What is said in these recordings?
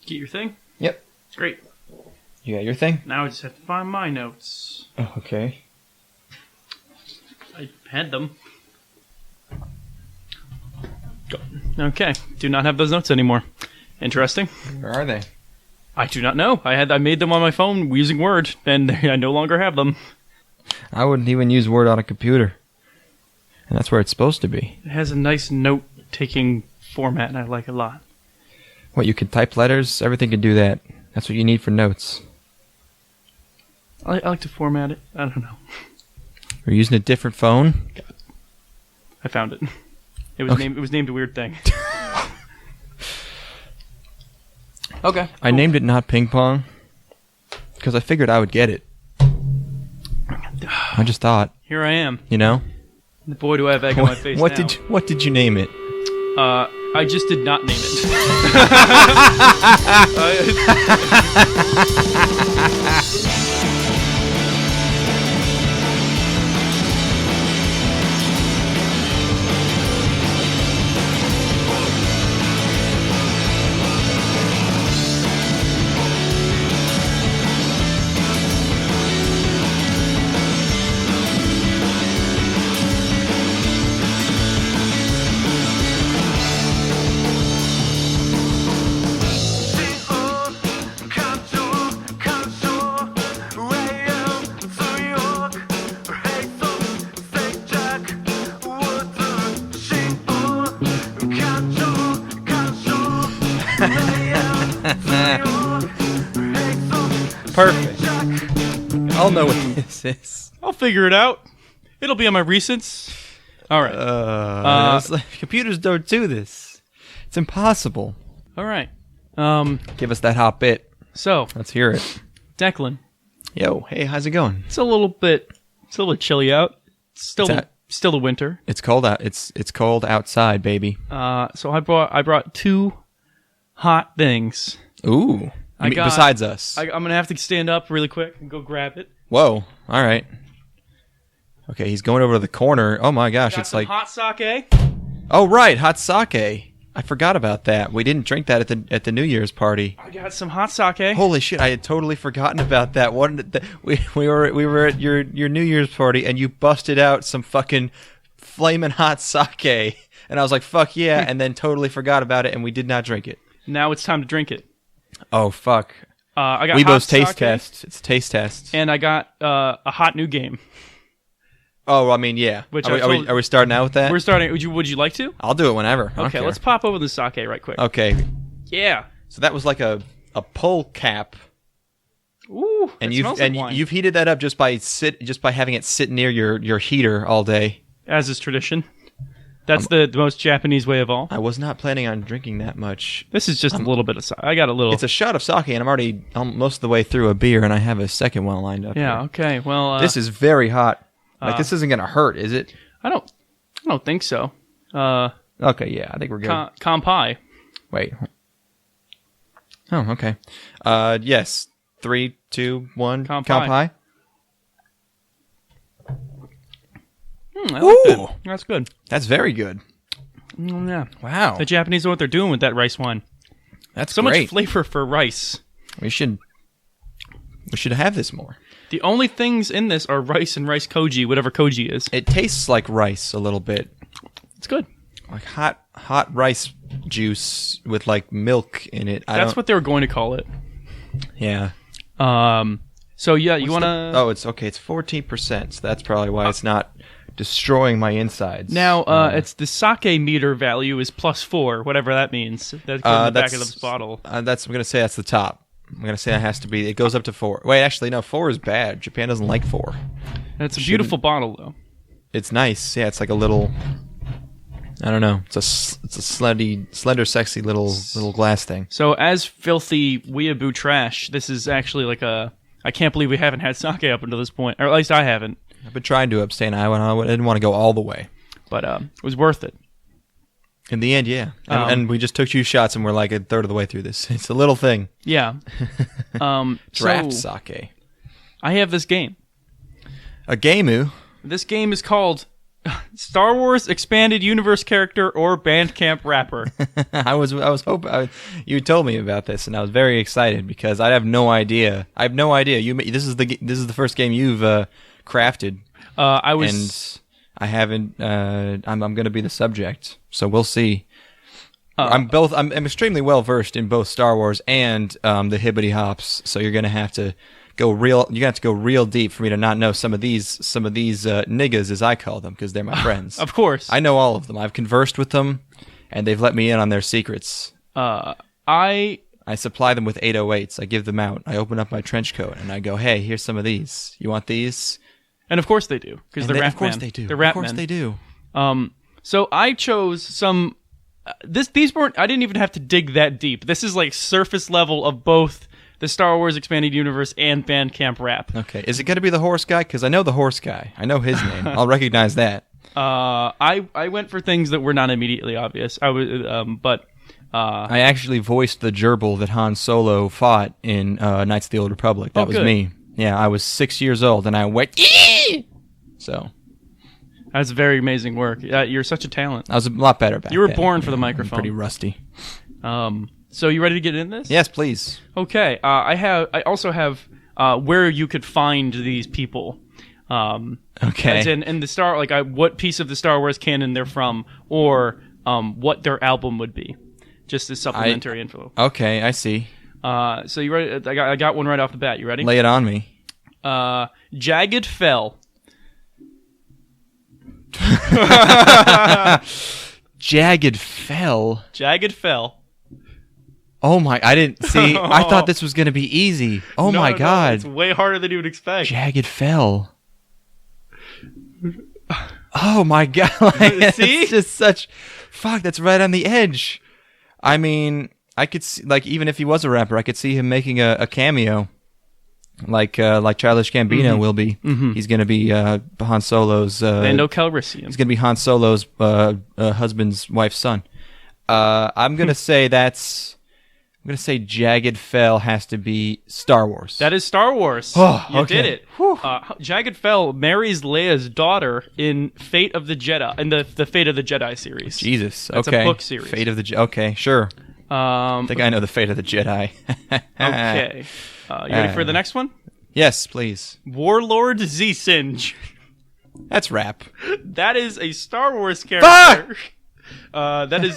Get your thing? Yep. Great. You got your thing? Now I just have to find my notes. Oh, okay. I had them. Okay. Do not have those notes anymore. Interesting. Where are they? I do not know. I made them on my phone using Word, and I no longer have them. I wouldn't even use Word on a computer. And that's where it's supposed to be. It has a nice note-taking format, and I like it a lot. What, you can type letters? Everything can do that. That's what you need for notes. I like to format it. I don't know. You're using a different phone? I found it. It was named a weird thing. Okay. I named it not Ping-Pong because I figured I would get it. I just thought. Here I am. You know? Boy, do I have egg on my face now. What did you name it? I just did not name it. Perfect. I'll know what this is. I'll figure it out. It'll be on my recents. All right. Computers don't do this. It's impossible. All right. Give us that hot bit. So, Let's hear it. Declan. Yo, hey, how's it going? It's a little bit chilly out. It's still the winter. It's cold out. It's cold outside, baby. So I brought two hot things. Ooh. Besides us. I'm gonna have to stand up really quick and go grab it. Whoa. All right. Okay, he's going over to the corner. Oh my gosh, it's like hot sake. Oh right, hot sake. I forgot about that. We didn't drink that at the New Year's party. I got some hot sake. Holy shit! I had totally forgotten about that. We were at your New Year's party and you busted out some fucking flaming hot sake, and I was like, "Fuck yeah!" and then totally forgot about it, and we did not drink it. Now it's time to drink it. Oh fuck! I got Aweebos taste sake, test. It's a taste test, and I got a hot new game. Oh, I mean, yeah. Are we starting out with that? We're starting. Would you like to? I'll do it whenever. Okay, let's pop over the sake right quick. Okay. Yeah. So that was like a pull cap. Ooh. And you've heated that up just by having it sit near your heater all day. As is tradition. That's the most Japanese way of all. I was not planning on drinking that much. This is just a little bit of sake. I got a little. It's a shot of sake, and I'm already most of the way through a beer, and I have a second one lined up. Yeah. here. Okay. Well. This is very hot. This isn't gonna hurt, is it? I don't think so. Okay. Yeah. I think we're good. Kampai. Wait. Oh. Okay. Yes. 3, 2, 1. Kampai. I like that. That's good. That's very good. Yeah. Wow. The Japanese know what they're doing with that rice wine. That's so great. much flavor for rice. We should have this more. The only things in this are rice and rice koji, whatever koji is. It tastes like rice a little bit. It's good. Like hot rice juice with like milk in it. That's what they were going to call it. Yeah. So yeah, you want to... Oh, it's okay. It's 14%, so that's probably why it's not destroying my insides. Now, it's the sake meter value is +4, whatever that means. That's in the back of this bottle. I'm going to say that's the top. I'm going to say that has to be... It goes up to 4. Wait, actually, no, 4 is bad. Japan doesn't like 4. It's a beautiful bottle, though. It's nice. Yeah, it's like a little... I don't know. It's a slender, sexy little glass thing. So, as filthy weeaboo trash, this is actually like a... I can't believe we haven't had sake up until this point. Or at least I haven't. I've been trying to abstain. I didn't want to go all the way. But it was worth it. In the end, yeah. And we just took 2 shots and we're like a third of the way through this. It's a little thing. Yeah. Draft sake. I have this game. A gameu? This game is called Star Wars expanded universe character or Bandcamp rapper. I was hoping you told me about this, and I was very excited because I have no idea. I have no idea. This is the first game you've crafted. And I haven't. I'm going to be the subject, so we'll see. I'm extremely well versed in both Star Wars and the hibbity hops. So you're going to have to go real. You have to go real deep for me to not know some of these niggas, as I call them, because they're my friends. Of course, I know all of them. I've conversed with them, and they've let me in on their secrets. I supply them with 808s. I give them out. I open up my trench coat and I go, "Hey, here's some of these. You want these?" And of course they do, because they're rap men. Of course they do. They're rap men. Of course they do. So I chose some. These weren't. I didn't even have to dig that deep. This is like surface level of both the Star Wars Expanded Universe and Bandcamp rap. Okay, is it going to be the horse guy? Because I know the horse guy. I know his name. I'll recognize that. I went for things that were not immediately obvious. I actually voiced the gerbil that Han Solo fought in Knights of the Old Republic. That was me. Yeah, I was 6 years old, and I went, Yee! So. That's very amazing work. You're such a talent. I was a lot better back then. You were born for the microphone. I'm pretty rusty. So you ready to get in this? Yes, please. Okay. I also have where you could find these people. Okay. As in the Star, what piece of the Star Wars canon they're from, or what their album would be, just as supplementary info. Okay, I see. So you ready? I got one right off the bat. You ready? Lay it on me. Jagged Fell. Jagged Fell. Jagged Fell. Oh my! I didn't see. I thought this was gonna be easy. Oh my god! It's way harder than you would expect. Jagged Fell. Oh my god! See? It's just such. Fuck! That's right on the edge. I mean, I could see, even if he was a rapper, I could see him making a cameo, like Childish Gambino will be. Mm-hmm. He's gonna be Han Solo's. Lando Calrissian. He's gonna be Han Solo's husband's wife's son. I'm gonna say that's. I'm going to say Jagged Fell has to be Star Wars. That is Star Wars. Oh, you okay. did it. Jagged Fell marries Leia's daughter in Fate of the Jedi, in the Fate of the Jedi series. Jesus. That's okay. a book series. Fate of the Jedi. Okay, sure. I think I know the Fate of the Jedi. Okay. You ready for the next one? Yes, please. Warlord Z-Singe. That's rap. That is a Star Wars character. Fuck! That is...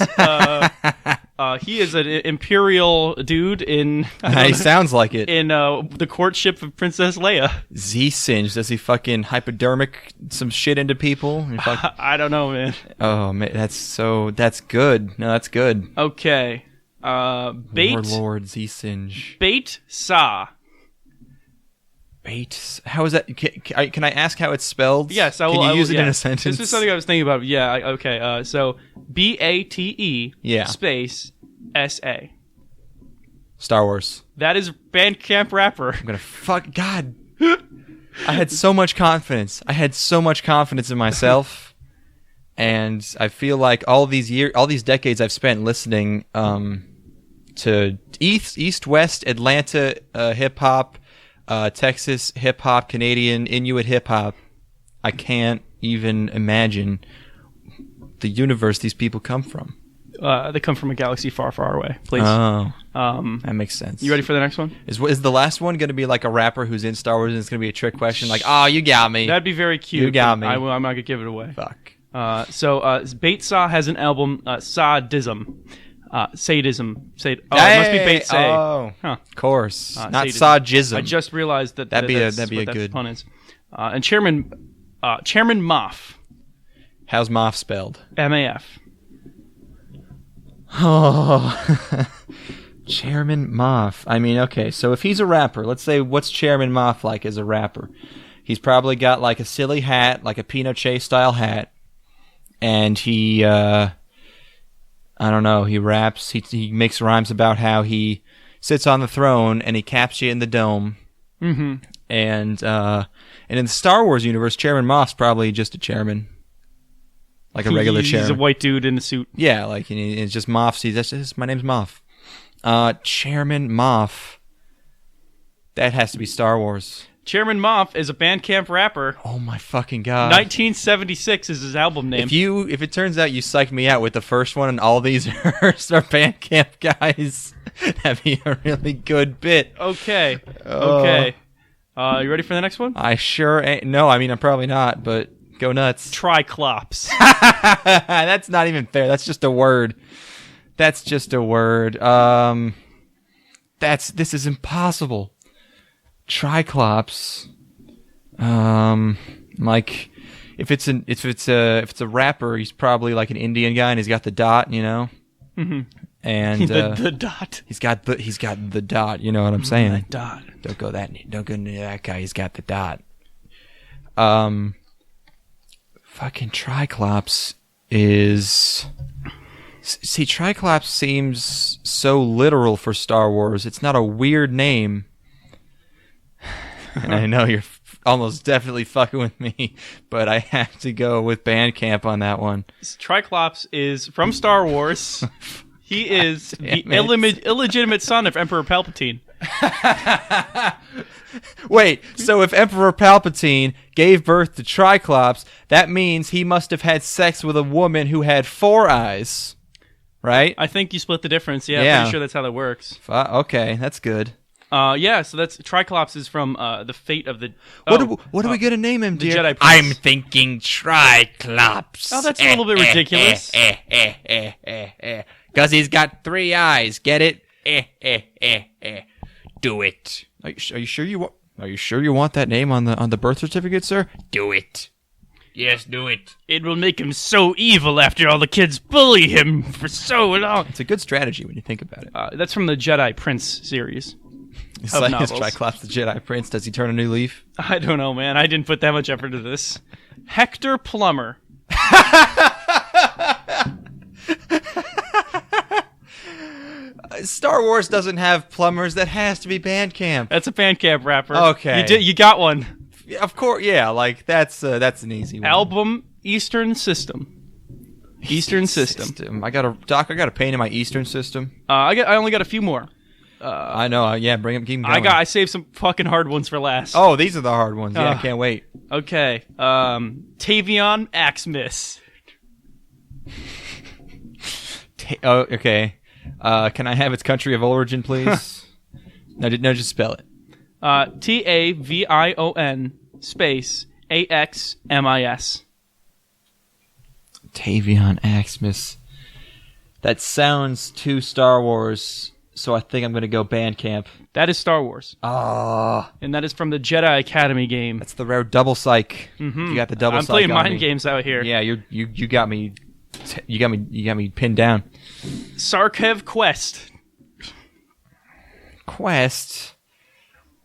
he is an Imperial dude in... He sounds like it. In the courtship of Princess Leia. Z-Singe. Does he fucking hypodermic some shit into people? I don't know, man. Oh, man. That's good. No, that's good. Okay. Warlord Z-Singe. Bait Sa. Bait. How is that? Can I ask how it's spelled? Yes, I will. Can you use it in a sentence? This is something I was thinking about. Yeah. Okay. So BATE. Yeah. Space SA. Star Wars. That is Bandcamp rapper. I'm gonna God. I had so much confidence. In myself, and I feel like all these decades I've spent listening to East West Atlanta hip hop. Texas hip-hop, Canadian, Inuit hip-hop. I can't even imagine the universe these people come from. They come from a galaxy far, far away. Please. Oh, that makes sense. You ready for the next one? Is the last one going to be like a rapper who's in Star Wars and it's going to be a trick question? Like, oh, you got me. That'd be very cute. You got me. I'm not going to give it away. Fuck. So Bait Saw has an album, Sadism. Sadism. Hey! It must be Bait Say. Oh, huh. Of course. Not sadism. Sadism. I just realized that'd be a good pun is. And Chairman Moff. How's Moff spelled? MAF. Oh, Chairman Moff. I mean, okay, so if he's a rapper, let's say what's Chairman Moff like as a rapper? He's probably got like a silly hat, like a Pinochet style hat, and he I don't know, he raps, he makes rhymes about how he sits on the throne and he caps you in the dome. Mm-hmm. And in the Star Wars universe, Chairman Moff's probably just a chairman. Like a regular chairman. He's a white dude in a suit. Yeah, like it's just Moff. My name's Moff. Chairman Moff. That has to be Star Wars. Chairman Moff is a Bandcamp rapper. Oh my fucking god. 1976 is his album name. If it turns out you psyched me out with the first one and all these are Bandcamp guys, that'd be a really good bit. Okay. Okay. You ready for the next one? I sure ain't. No, I mean, I'm probably not, but go nuts. Triclops. That's not even fair. That's just a word. This is impossible. Triclops. Like if it's a rapper, he's probably like an Indian guy and he's got the dot, you know? Mm-hmm. And the dot. He's got the dot, you know what I'm saying? The dot. Don't go near that guy, he's got the dot. Fucking Triclops is... See, Triclops seems so literal for Star Wars. It's not a weird name. And I know you're almost definitely fucking with me, but I have to go with Bandcamp on that one. Triclops is from Star Wars. He is the illegitimate son of Emperor Palpatine. Wait, so if Emperor Palpatine gave birth to Triclops, that means he must have had sex with a woman who had 4 eyes, right? I think you split the difference. Yeah, I'm pretty sure that's how that works. Okay, that's good. Yeah, so that's Triclops is from the fate of the... What are we going to name him, dear? Jedi Prince. I'm thinking Triclops. Oh, that's a little bit ridiculous. Because he's got 3 eyes. Get it? Do it. Are you sure you want that name on the birth certificate, sir? Do it. Yes, do it. It will make him so evil after all the kids bully him for so long. It's a good strategy when you think about it. That's from the Jedi Prince series. It's like Triclops the Jedi Prince. Does he turn a new leaf? I don't know, man. I didn't put that much effort into this. Hector Plummer. Star Wars doesn't have plumbers. That has to be Bandcamp. That's a Bandcamp rapper. Okay. You got one. Yeah, of course, yeah. Like that's an easy one. Album Eastern System. Eastern System. I got a pain in my Eastern System. I only got a few more. I know. Yeah, bring them. Keep them going. I saved some fucking hard ones for last. Oh, these are the hard ones. Yeah, I can't wait. Okay. Tavion Axmis. Okay. Can I have its country of origin, please? No, just spell it. Tavion space Axmis. Tavion Axmis. That sounds too Star Wars, so I think I'm going to go Bandcamp. That is Star Wars. Ah. And that is from the Jedi Academy game. That's the rare double psych. Mm-hmm. You got the double I'm psych. playing mind games out here. Yeah, you got me. You got me pinned down. Sarkev Quest. Quest.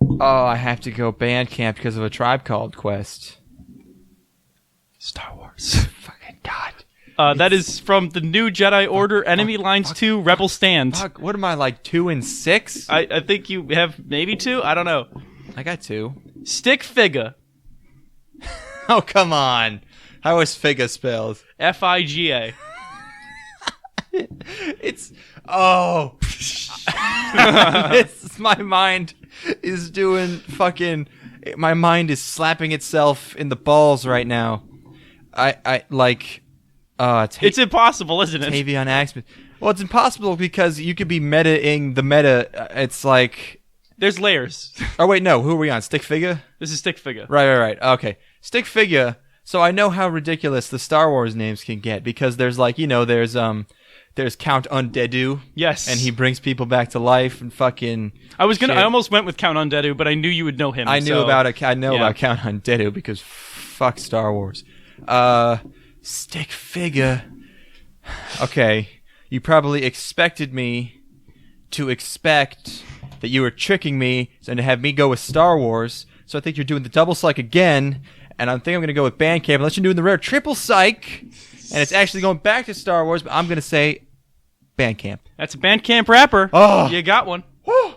Oh, I have to go Bandcamp because of a Tribe Called Quest. Star Wars. Fucking God. That is from the new Jedi Order, Enemy Lines 2, Rebel Stand. Fuck, what am I, like 2 and 6? I think you have maybe 2? I don't know. I got 2. Stick Figure. Oh, come on. How is Figa spelled? Figa. It's... Oh. My mind is doing fucking... My mind is slapping itself in the balls right now. It's impossible, isn't it? Tavion Axmis. Well, it's impossible because you could be meta-ing the meta. It's like... There's layers. Oh, wait, no. Who are we on? Stick Figure? This is Stick Figure. Right. Okay. Stick Figure. So I know how ridiculous the Star Wars names can get because there's like, there's Count Undeadu. Yes. And he brings people back to life and fucking... I almost went with Count Undeadu, but I knew you would know him. I knew about Count Undeadu because fuck Star Wars. Stick Figure. Okay. You probably expected me to expect that you were tricking me and to have me go with Star Wars. So I think you're doing the double psych again. And I think I'm going to go with Bandcamp unless you're doing the rare triple psych. And it's actually going back to Star Wars, but I'm going to say Bandcamp. That's a Bandcamp rapper. Oh. You got one. I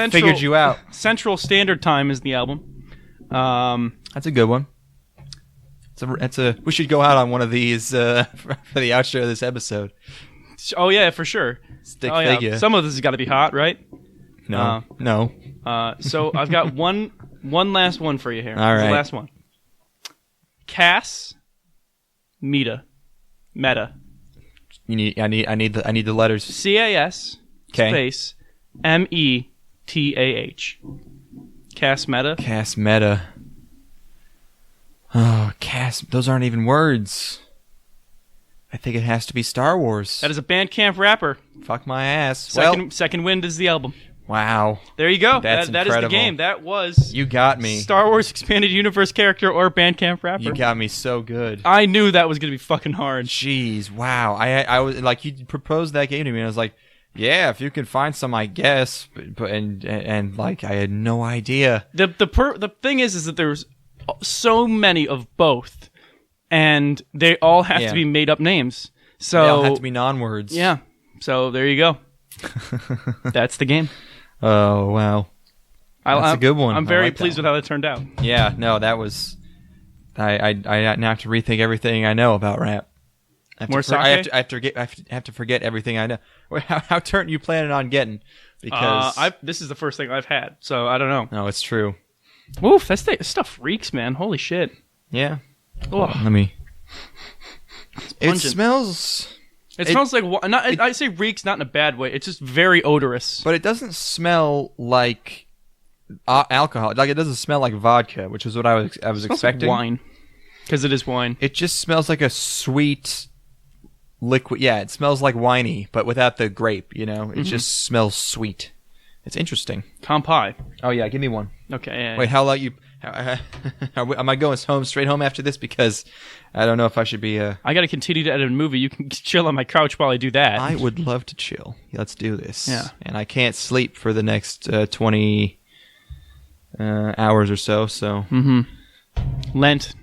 figured you out. Central Standard Time is the album. That's a good one. We should go out on one of these for the outro of this episode. Oh, yeah, for sure. Stick Figure. Yeah. Some of this has got to be hot, right? No. So I've got one One last one for you here. All right. The last one. Cas Metah. Meta. I need the letters. CAS space METAH. Cas Metah. Cas Metah. Oh, Cas. Those aren't even words. I think it has to be Star Wars. That is a Bandcamp rapper. Fuck my ass. Second Wind is the album. Wow. There you go. That's that is the incredible. game. That was You got me. Star Wars Expanded Universe character or Bandcamp rapper. You got me so good. I knew that was going to be fucking hard. Jeez, wow. I was like, you proposed that game to me, and I was like, yeah, if you can find some, I guess. But like, I had no idea. The thing is that there's so many of both, and they all have to be made up names. So they all have to be non-words. Yeah. So there you go. That's the game. Oh wow, that's a good one. I'm very pleased with how that turned out. Yeah, no, that was. I now have to rethink everything I know about rap. More sake? I have to forget everything I know. How turn you planning on getting? Because this is the first thing I've had, so I don't know. No, it's true. Oof, this stuff reeks, man. Holy shit. Yeah. Ugh. Let me. It pungent. smells. It smells like I say reeks not in a bad way. It's just very odorous. But it doesn't smell like alcohol. Like it doesn't smell like vodka, which is what I was expecting. Like wine, because it is wine. It just smells like a sweet liquid. Yeah, it smells like winey, but without the grape. You know, it just smells sweet. It's interesting. Kampai. Oh yeah, give me one. Okay. Yeah, Wait, how about you? Am I going straight home after this? Because I don't know if I should be. I got to continue to edit a movie. You can chill on my couch while I do that. I would love to chill. Let's do this. Yeah. And I can't sleep for the next 20 hours or so. So. Lent.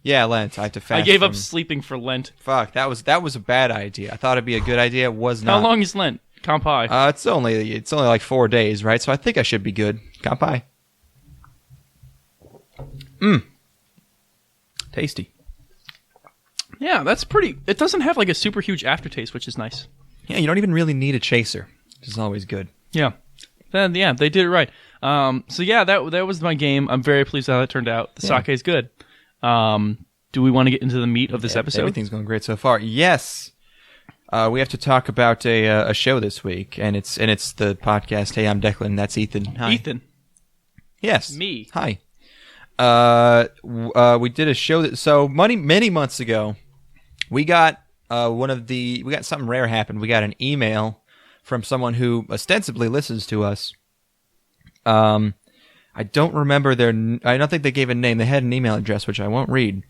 Yeah, Lent. I have to fast. I gave up sleeping for Lent. Fuck, that was a bad idea. I thought it'd be a good idea. It was not. How long is Lent? Kampai. It's only like 4 days, right? So I think I should be good. Kampai. Tasty. Yeah, that's pretty. It doesn't have like a super huge aftertaste, which is nice. Yeah, you don't even really need a chaser, which is always good. Yeah. Then yeah, they did it right. So yeah, that was my game. I'm very pleased with how that turned out. The sake is good. Do we want to get into the meat of this episode? Everything's going great so far. Yes. We have to talk about a show this week, and it's the podcast. Hey, I'm Declan. That's Ethan. Hi. Ethan. Yes. Me. Hi. We did a show many months ago. We got something rare happened. We got an email from someone who ostensibly listens to us. I don't remember I don't think they gave a name. They had an email address, which I won't read,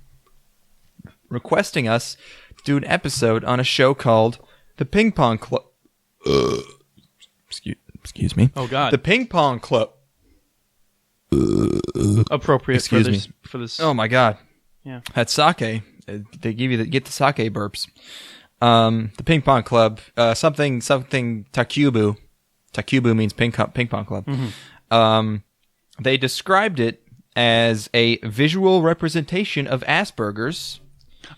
requesting us to do an episode on a show called The Ping-Pong Club. Excuse me. Oh God. The Ping-Pong Club. Appropriate for this. Oh my God. Yeah. That sake. They get the sake burps. The Ping Pong Club. Something Takubu. Takubu means ping pong club. They described it as a visual representation of Asperger's.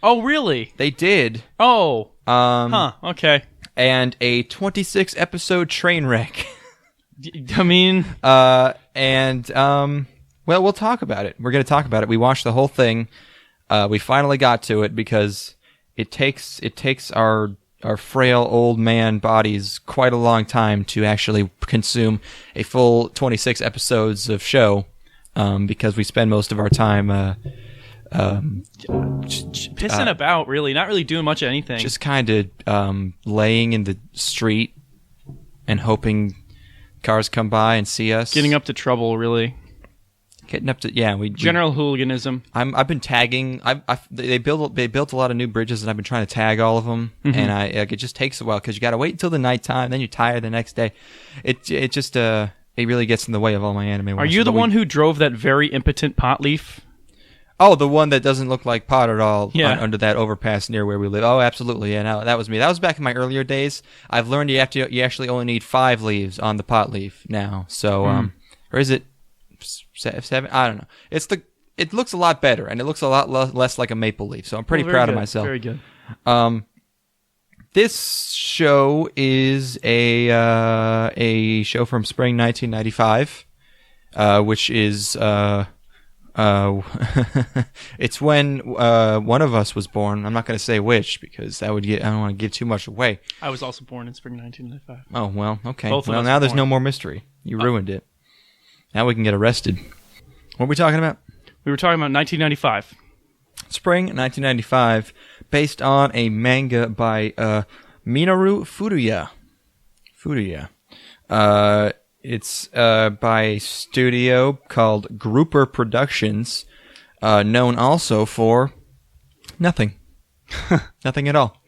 Oh really? They did. Oh. Okay. And a 26 episode train wreck. I mean, well, we'll talk about it. We're going to talk about it. We watched the whole thing. We finally got to it because it takes our frail old man bodies quite a long time to actually consume a full 26 episodes of show, because we spend most of our time pissing about, really, not really doing much of anything. Just kind of laying in the street and hoping cars come by and see us. Getting up to trouble, really. Getting up to general hooliganism. I've been tagging. They built a lot of new bridges, and I've been trying to tag all of them. And it just takes a while because you got to wait until the nighttime, then you're tired the next day. It really gets in the way of all my anime. Are you the one who drove that very impotent pot leaf? Oh, the one that doesn't look like pot at all. Yeah. Under that overpass near where we live. Oh, absolutely. Yeah, no, that was me. That was back in my earlier days. I've learned you actually only need 5 leaves on the pot leaf now. So, or is it 7? I don't know. It looks a lot better, and it looks a lot less like a maple leaf. So I'm pretty proud of myself. Very good. This show is a show from spring 1995. which is it's when one of us was born. I'm not going to say which because I don't want to give too much away. I was also born in spring 1995. Oh, well, okay. Both of well, us now were there's born. no more mystery. You ruined it. Now we can get arrested. What are we talking about? We were talking about 1995. Spring 1995, based on a manga by Minoru Furuya. It's by a studio called Grouper Productions, known also for nothing. Nothing at all.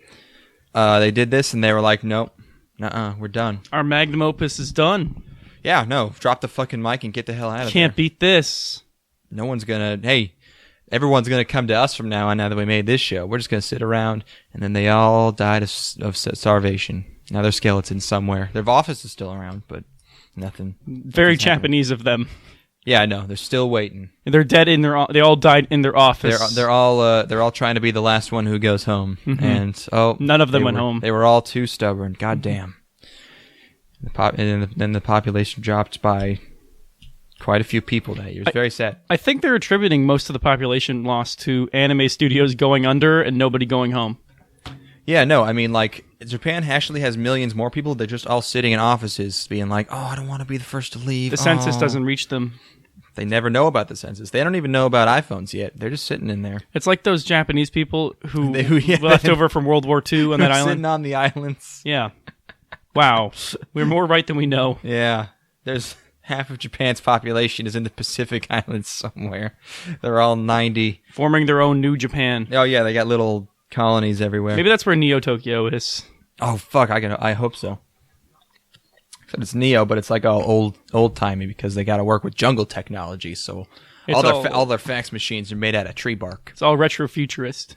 They did this and they were like, nope, we're done. Our magnum opus is done. Yeah, no, drop the fucking mic and get the hell out of there. Can't beat this. No one's gonna, everyone's gonna come to us from now on now that we made this show. We're just gonna sit around, and then they all died of starvation. Now they're skeletons somewhere. Their office is still around, but nothing. Very nothing's happening. Japanese of them. Yeah, I know. They're still waiting. They're dead in their. They all died in their office. They're all trying to be the last one who goes home, and none of them went home. They were all too stubborn. God damn. And then the population dropped by quite a few people that year. It's very sad. I think they're attributing most of the population loss to anime studios going under and nobody going home. Yeah, no, I mean, like, Japan actually has millions more people. They're just all sitting in offices being like, I don't want to be the first to leave. The census doesn't reach them. They never know about the census. They don't even know about iPhones yet. They're just sitting in there. It's like those Japanese people who left over from World War II on that island. Sitting on the islands. Yeah. Wow. We're more right than we know. Yeah. There's half of Japan's population is in the Pacific Islands somewhere. They're all 90. Forming their own new Japan. Oh, yeah, they got little colonies everywhere. Maybe that's where Neo Tokyo is. Oh, fuck, I hope so. Except it's Neo, but it's like old-timey because they got to work with jungle technology, so all their fax machines are made out of tree bark. It's all retro-futurist.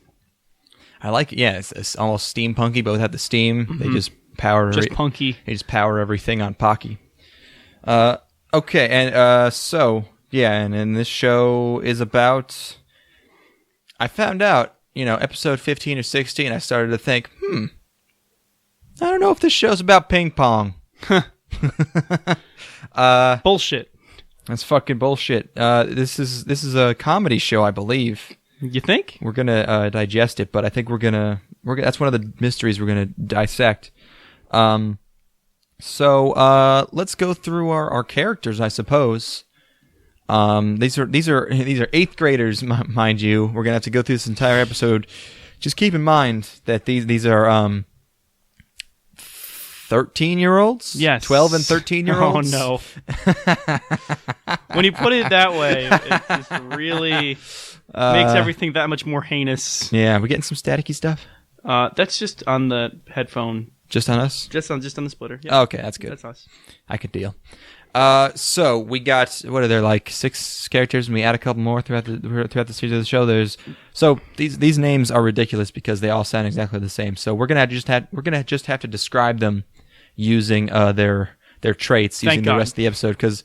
I like it. Yeah, it's almost steampunky, but without the steam. Mm-hmm. They just power... punky. They just power everything on Pocky. Okay, and so, yeah, and this show is about... I found out, episode 15 or 16, I started to think, I don't know if this show's about ping-pong. Bullshit. That's fucking bullshit. This is a comedy show, I believe. You think? We're gonna digest it, but I think that's one of the mysteries we're gonna dissect. So let's go through our characters, I suppose. These are 8th graders, mind you. We're gonna have to go through this entire episode. Just keep in mind that these are 13-years? Yes. 12 and 13-year-olds? Oh, no. When you put it that way, it just really makes everything that much more heinous. Yeah, we're getting some staticky stuff? That's just on the headphone. Just on us? Just on the splitter. Yeah. Oh, okay, that's good. That's us. I could deal. So we got, what are there, like 6 characters, and we add a couple more throughout the series of the show. These names are ridiculous because they all sound exactly the same. So we're gonna just have to describe them using their traits, using the rest of the episode, because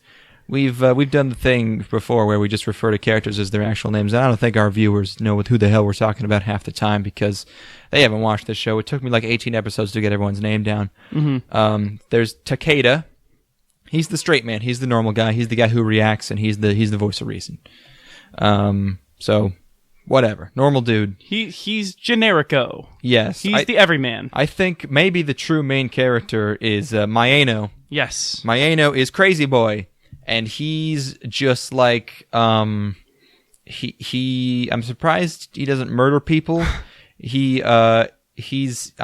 we've done the thing before where we just refer to characters as their actual names, and I don't think our viewers know who the hell we're talking about half the time because they haven't watched this show. It took me like 18 episodes to get everyone's name down. Mm-hmm. There's Takeda. He's the straight man. He's the normal guy. He's the guy who reacts, and he's the voice of reason. So whatever, normal dude. He's generico. Yes, he's the everyman. I think maybe the true main character is Maeno. Yes, Maeno is Crazy Boy, and he's just like he. I'm surprised he doesn't murder people. He's I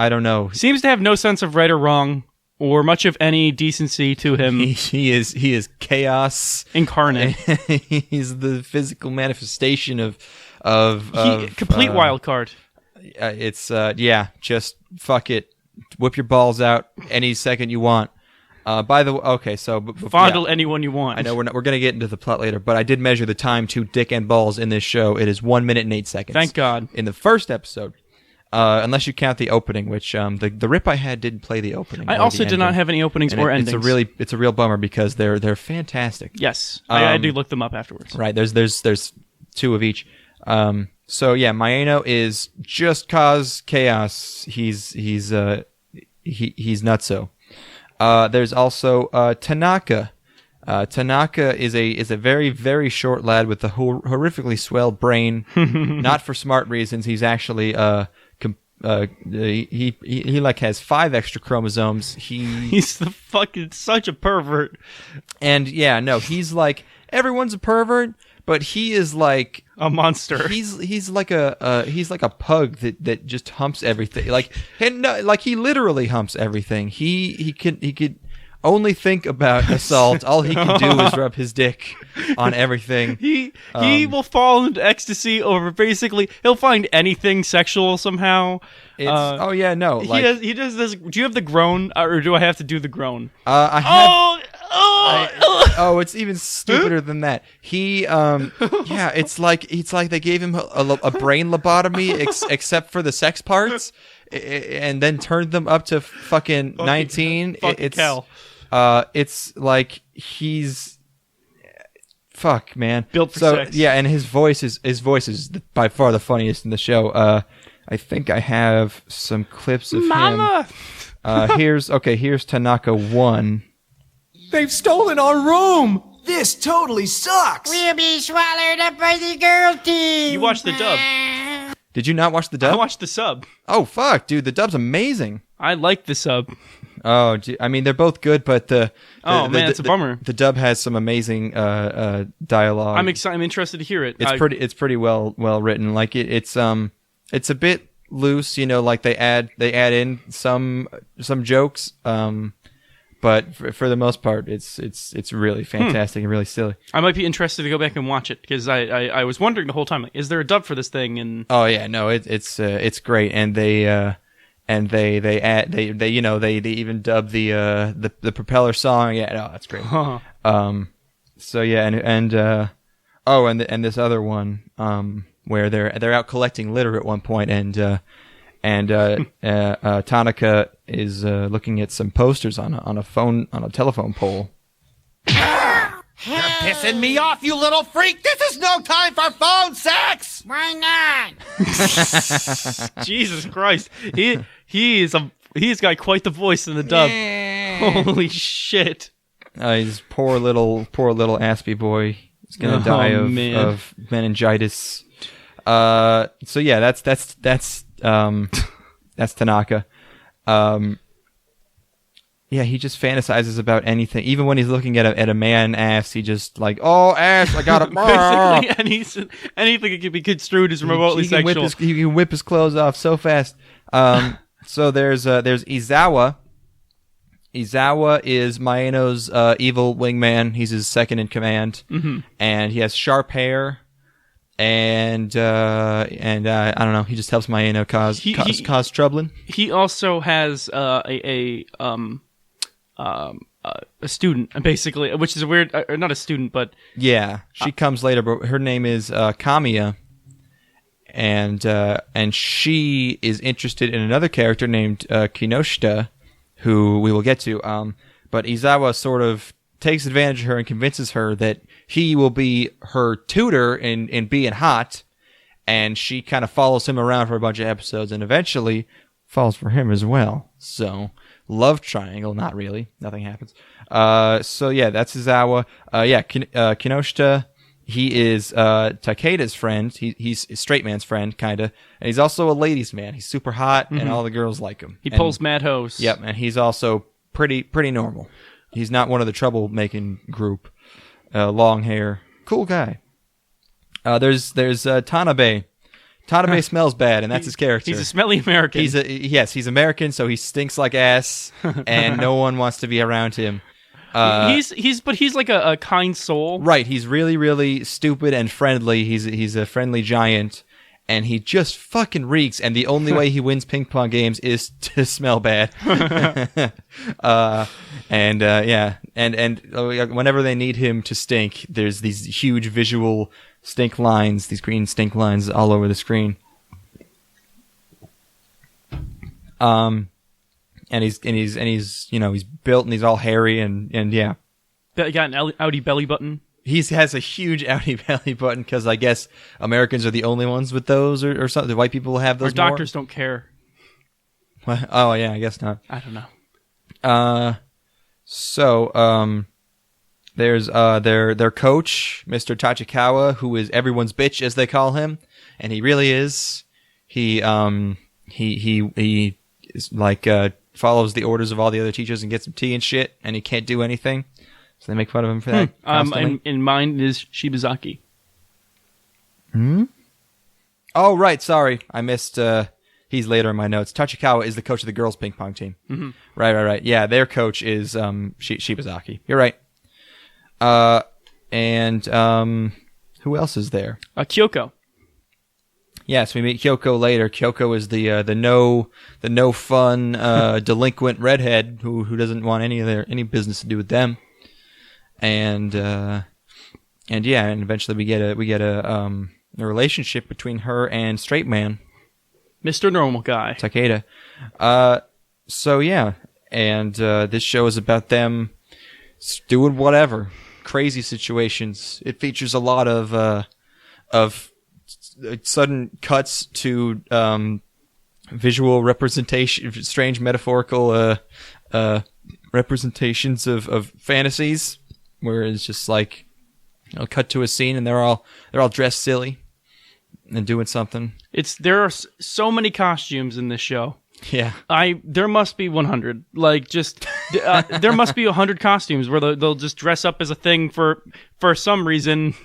don't know. Seems to have no sense of right or wrong, or much of any decency to him. He is chaos incarnate. He's the physical manifestation of complete wild card. It's just fuck it, whip your balls out any second you want. By the way, okay, so fondle anyone you want. I know we're going to get into the plot later, but I did measure the time to dick and balls in this show. It is 1 minute and 8 seconds. Thank God. In the first episode. Unless you count the opening, which the rip I had didn't play the opening. I also did not have any openings or endings. It's a real bummer because they're fantastic. Yes, I do look them up afterwards. Right, there's 2 of each. So yeah, Maeno is just cause chaos. He's nutso. There's also Tanaka. Tanaka is a very, very short lad with a horrifically swelled brain. Not for smart reasons. He's actually he like has 5 extra chromosomes. He's the fucking such a pervert. And yeah, no, he's like everyone's a pervert, but he is like a monster. He's like a pug that just humps everything. Like he literally humps everything. He could only think about assault. All he can do is rub his dick on everything. He will fall into ecstasy over basically. He'll find anything sexual somehow. He does this. Do you have the groan, or do I have to do the groan? I have. It's even stupider than that. It's like they gave him a brain lobotomy, except for the sex parts, and then turned them up to fucking 19. It's like he's fuck, man. Built for sex. Yeah, and his voice is by far the funniest in the show. I think I have some clips of Mama! him. Here's Tanaka 1. They've stolen our room! This totally sucks! We'll be swallowed up by the girl team! You watched the dub. Did you not watch the dub? I watched the sub. Oh, fuck, dude. The dub's amazing. I like the sub. Oh, I mean, they're both good, but it's a bummer. The dub has some amazing dialogue. I'm interested to hear it. It's pretty well written. Like it's a bit loose, like they add in some jokes, but for the most part, it's really fantastic and really silly. I might be interested to go back and watch it because I was wondering the whole time, like, is there a dub for this thing? And oh yeah, no, it's great, and they even dub the propeller song. Yeah, no, that's great. So yeah, and this other one where they're out collecting litter at one point, and Tanaka is looking at some posters on a telephone pole. You're pissing me off, you little freak! This is no time for phone sex! Why not? Jesus Christ, he's got quite the voice in the dub. Holy shit! He's poor little Aspie boy. He's gonna die of meningitis. So yeah, that's Tanaka. Yeah, he just fantasizes about anything. Even when he's looking at a man ass, he just like, oh, ass, I got it. Basically, anything that can be construed as remotely sexual. He can whip his clothes off so fast. So there's Izawa. Izawa is Maeno's evil wingman. He's his second in command, and he has sharp hair. And I don't know. He just helps Maeno cause troubling. He also has a student, basically, which is a weird. Not a student, but yeah, she comes later. But her name is Kamiya, and she is interested in another character named Kinoshita, who we will get to. But Izawa sort of takes advantage of her and convinces her that he will be her tutor in being hot, and she kind of follows him around for a bunch of episodes and eventually falls for him as well. So, love triangle, not really. Nothing happens. So yeah, that's Izawa. Kinoshita, he is Takeda's friend. He's a straight man's friend, kind of. And he's also a ladies' man. He's super hot, and all the girls like him. He pulls mad hose. Yep, and he's also pretty normal. He's not one of the troublemaking group. Long hair, cool guy. There's Tanabe. Tanabe smells bad, and that's his character. He's a smelly American. He's American, so he stinks like ass, and no one wants to be around him. He's like a kind soul. Right, he's really, really stupid and friendly. He's a friendly giant, and he just fucking reeks, and the only way he wins ping-pong games is to smell bad. And whenever they need him to stink, there's these huge visual stink lines, these green stink lines all over the screen. And he's built and he's all hairy and yeah. He got an outie belly button. He has a huge outie belly button because I guess Americans are the only ones with those or something. The white people have those. Our doctors don't care. What? Oh yeah, I guess not. I don't know. There's their coach, Mr. Tachikawa, who is everyone's bitch, as they call him, and he really is. He is like follows the orders of all the other teachers and gets some tea and shit, and he can't do anything, so they make fun of him for that. And mine is Shibazaki. Oh right, sorry, I missed. He's later in my notes. Tachikawa is the coach of the girls' ping pong team. Mm-hmm. Right. Yeah, their coach is Shibazaki. You're right. And who else is there? Kyoko. Yes, we meet Kyoko later. Kyoko is the no fun delinquent redhead who doesn't want any business to do with them. And eventually we get a relationship between her and straight man, Mr. Normal Guy. Takeda. So yeah, and this show is about them doing whatever. Crazy situations. It features a lot of sudden cuts to visual representation, strange metaphorical representations of fantasies, where it's just like cut to a scene and they're all dressed silly and doing something. There are so many costumes in this show. Yeah, there must be 100. Like, just there must be 100 costumes where they'll just dress up as a thing for some reason,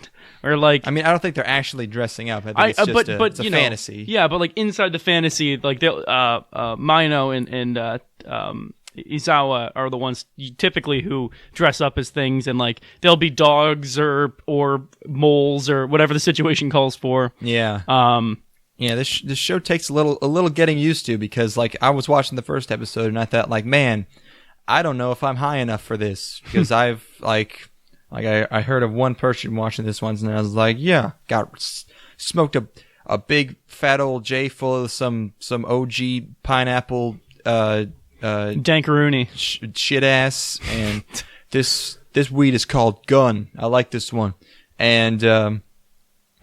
or like. I mean, I don't think they're actually dressing up. I think it's just it's a fantasy. Yeah, but like inside the fantasy, like they'll Maino and Izawa are the ones typically who dress up as things, and like they'll be dogs or moles or whatever the situation calls for. Yeah. Yeah, this show takes a little getting used to, because like I was watching the first episode and I thought like, man, I don't know if I'm high enough for this, because I've I heard of one person watching this once and I was like, yeah, smoked a big fat old J full of some OG pineapple Dankaroonie shit ass, and this weed is called Gun. I like this one, and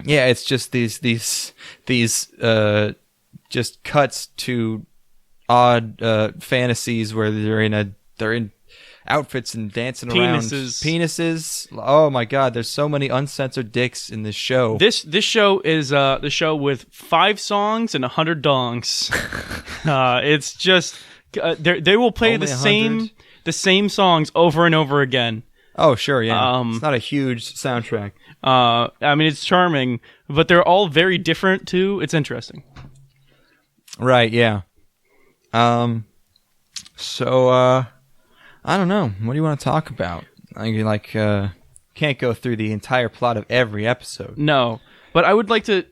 yeah, it's just these just cuts to odd fantasies where they're in outfits and dancing around penises. Oh my god, there's so many uncensored dicks in this show. This show is the show with 5 songs and 100 dongs. It's just they will play the same songs over and over again. Oh sure, yeah. It's not a huge soundtrack. I mean, it's charming, but they're all very different too. It's interesting. Right, yeah. So I don't know. What do you want to talk about? Can't go through the entire plot of every episode. No, but I would like to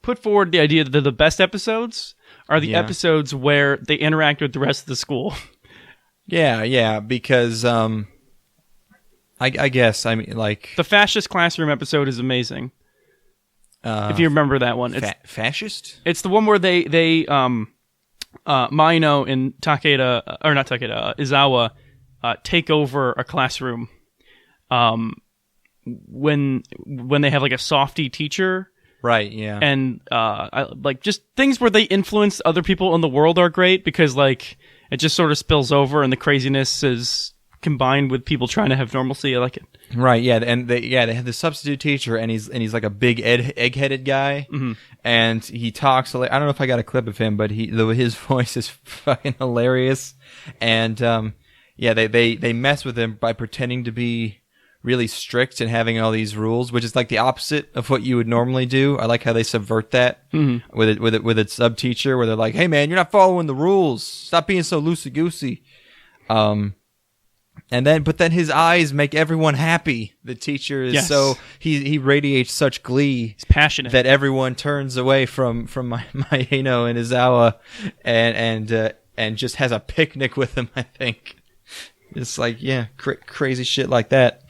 put forward the idea that the best episodes are the episodes where they interact with the rest of the school. Yeah, because I guess, I mean, like... The fascist classroom episode is amazing. If you remember that one. It's, fascist? It's the one where they Maino and Takeda, or not Takeda, Izawa, take over a classroom when they have like a softie teacher. Right, yeah. And like just things where they influence other people in the world are great, because like it just sort of spills over and the craziness is combined with people trying to have normalcy. I like it. Right, yeah, and they have the substitute teacher, and he's like a big egg-headed guy, and he talks. I don't know if I got a clip of him, but his voice is fucking hilarious, and they mess with him by pretending to be really strict and having all these rules, which is like the opposite of what you would normally do. I like how they subvert that with its sub teacher, where they're like, "Hey man, you're not following the rules. Stop being so loosey goosey." But then his eyes make everyone happy. The teacher is so he radiates such glee. He's passionate that everyone turns away from Maino and Izawa and just has a picnic with him. I think it's like crazy shit like that.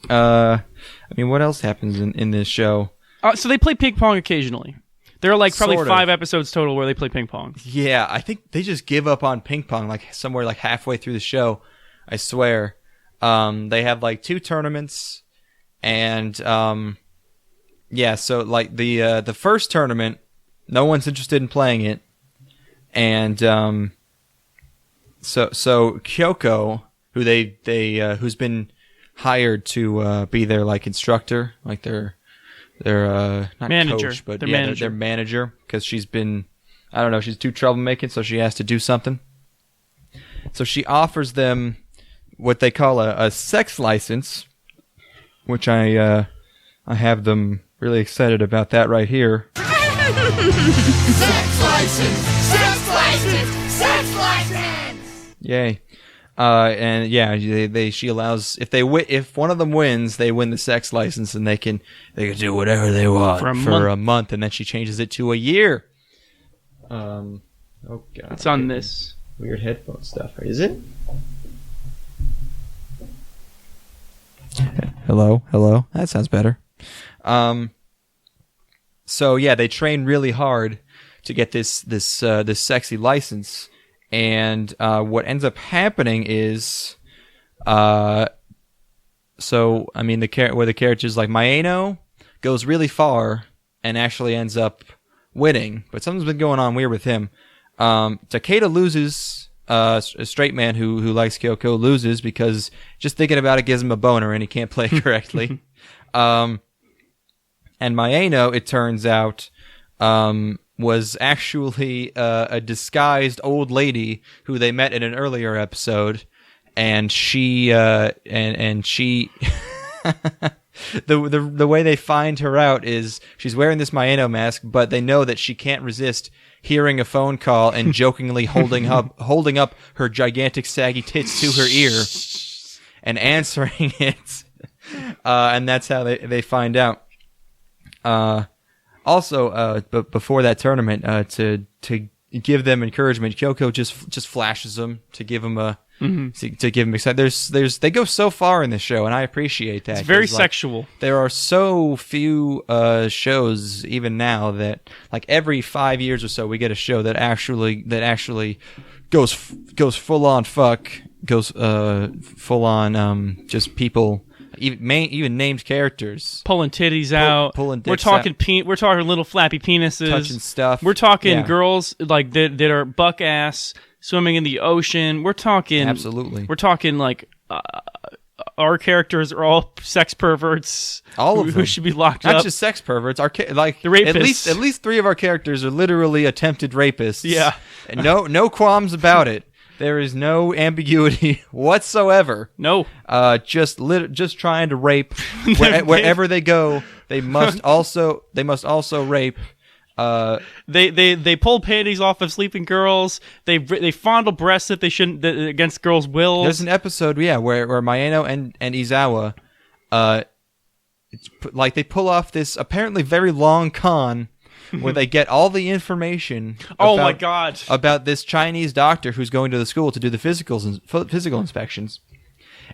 I mean, what else happens in this show? So they play ping pong occasionally. There are like probably Sort of. 5 episodes total where they play ping pong. Yeah, I think they just give up on ping pong like somewhere like halfway through the show. I swear. They have like 2 tournaments, and so like the first tournament, no one's interested in playing it, and so Kyoko who's been hired to be their like instructor, like their not manager, coach, but their their manager, because she's been, I don't know, she's too troublemaking, so she has to do something. So she offers them what they call a sex license, which I have them really excited about that right here. Sex license! Sex license! Sex license! Yay. And yeah, she allows, if one of them wins, they win the sex license, and they can do whatever they want for a month, and then she changes it to a year. Oh god. It's on this weird headphone stuff. Is it? Hello. That sounds better. So yeah, they train really hard to get this sexy license, and what ends up happening is, where the characters like Maeno goes really far and actually ends up winning, but something's been going on weird with him. Takeda loses. A straight man who likes Kyoko loses because just thinking about it gives him a boner and he can't play correctly. And Maeno, it turns out, was actually a disguised old lady who they met in an earlier episode, and she the way they find her out is she's wearing this Maeno mask, but they know that she can't resist hearing a phone call and jokingly holding up her gigantic saggy tits to her ear and answering it, and that's how they find out. But before that tournament, to give them encouragement, Kyoko just flashes them to give them to give them excitement. They go so far in this show, and I appreciate that. It's very sexual. There are so few shows even now that, like, every 5 years or so we get a show that actually goes full on fuck, goes full on just people. Even named characters pulling titties out. Pulling dicks we're talking out. We're talking little flappy penises, touching stuff. We're talking girls like that are buck ass swimming in the ocean. We're talking absolutely. We're talking like our characters are all sex perverts. All of them who should be locked up. Not just sex perverts. Like the rapists. At least 3 of our characters are literally attempted rapists. Yeah, and no qualms about it. There is no ambiguity whatsoever. No. Just trying to rape wherever they go. They must also rape. They pull panties off of sleeping girls. They fondle breasts that they shouldn't against girls' wills. There's an episode, where Maeno and Izawa, they pull off this apparently very long con. Where they get all the information about this Chinese doctor who's going to the school to do the physical inspections,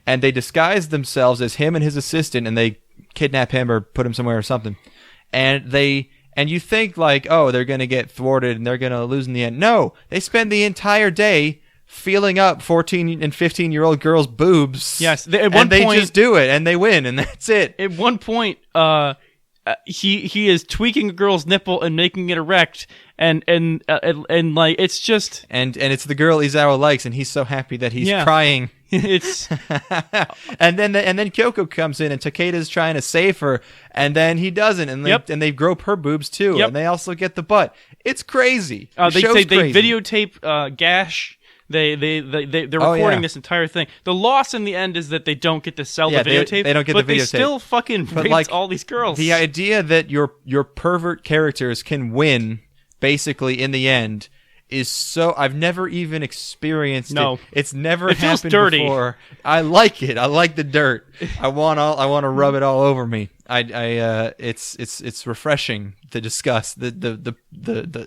and they disguise themselves as him and his assistant, and they kidnap him or put him somewhere or something, and you think like, oh, they're gonna get thwarted and they're gonna lose in the end. No, they spend the entire day feeling up 14 and 15-year-old girls' boobs. Yes, they just do it and they win, and that's it. At one point, he is tweaking a girl's nipple and making it erect, and like it's just and it's the girl Izawa likes, and he's so happy that he's crying. It's and then Kyoko comes in, and Takeda's trying to save her, and then he doesn't, and they grope her boobs too, and they also get the butt. It's crazy. They videotape Gash. They're recording this entire thing. The loss in the end is that they don't get to sell the videotape. They don't get but the videotape. They still fucking raped all these girls. The idea that your pervert characters can win, basically in the end, is so. I've never even experienced it. It's never happened before. I like it. I like the dirt. I want to rub it all over me. It's refreshing to discuss the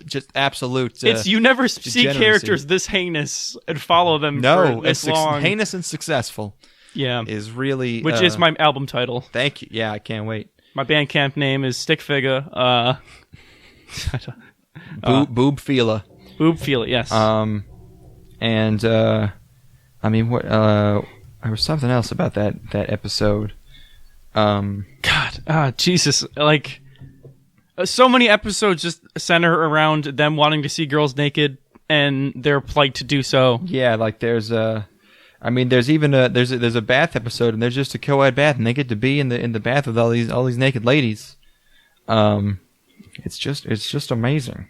just absolute. You never see characters this heinous and follow them for this long. Heinous and successful. Yeah, is really which is my album title. Thank you. Yeah, I can't wait. My Bandcamp name is Stick Figure. Boobfila. Boobfila. Yes. And I mean, what? There was something else about that episode. God, Jesus, like so many episodes just center around them wanting to see girls naked and their plight to do so. Yeah, like there's I mean, there's even there's a bath episode, and there's just a co-ed bath, and they get to be in the bath with all these naked ladies. It's just amazing.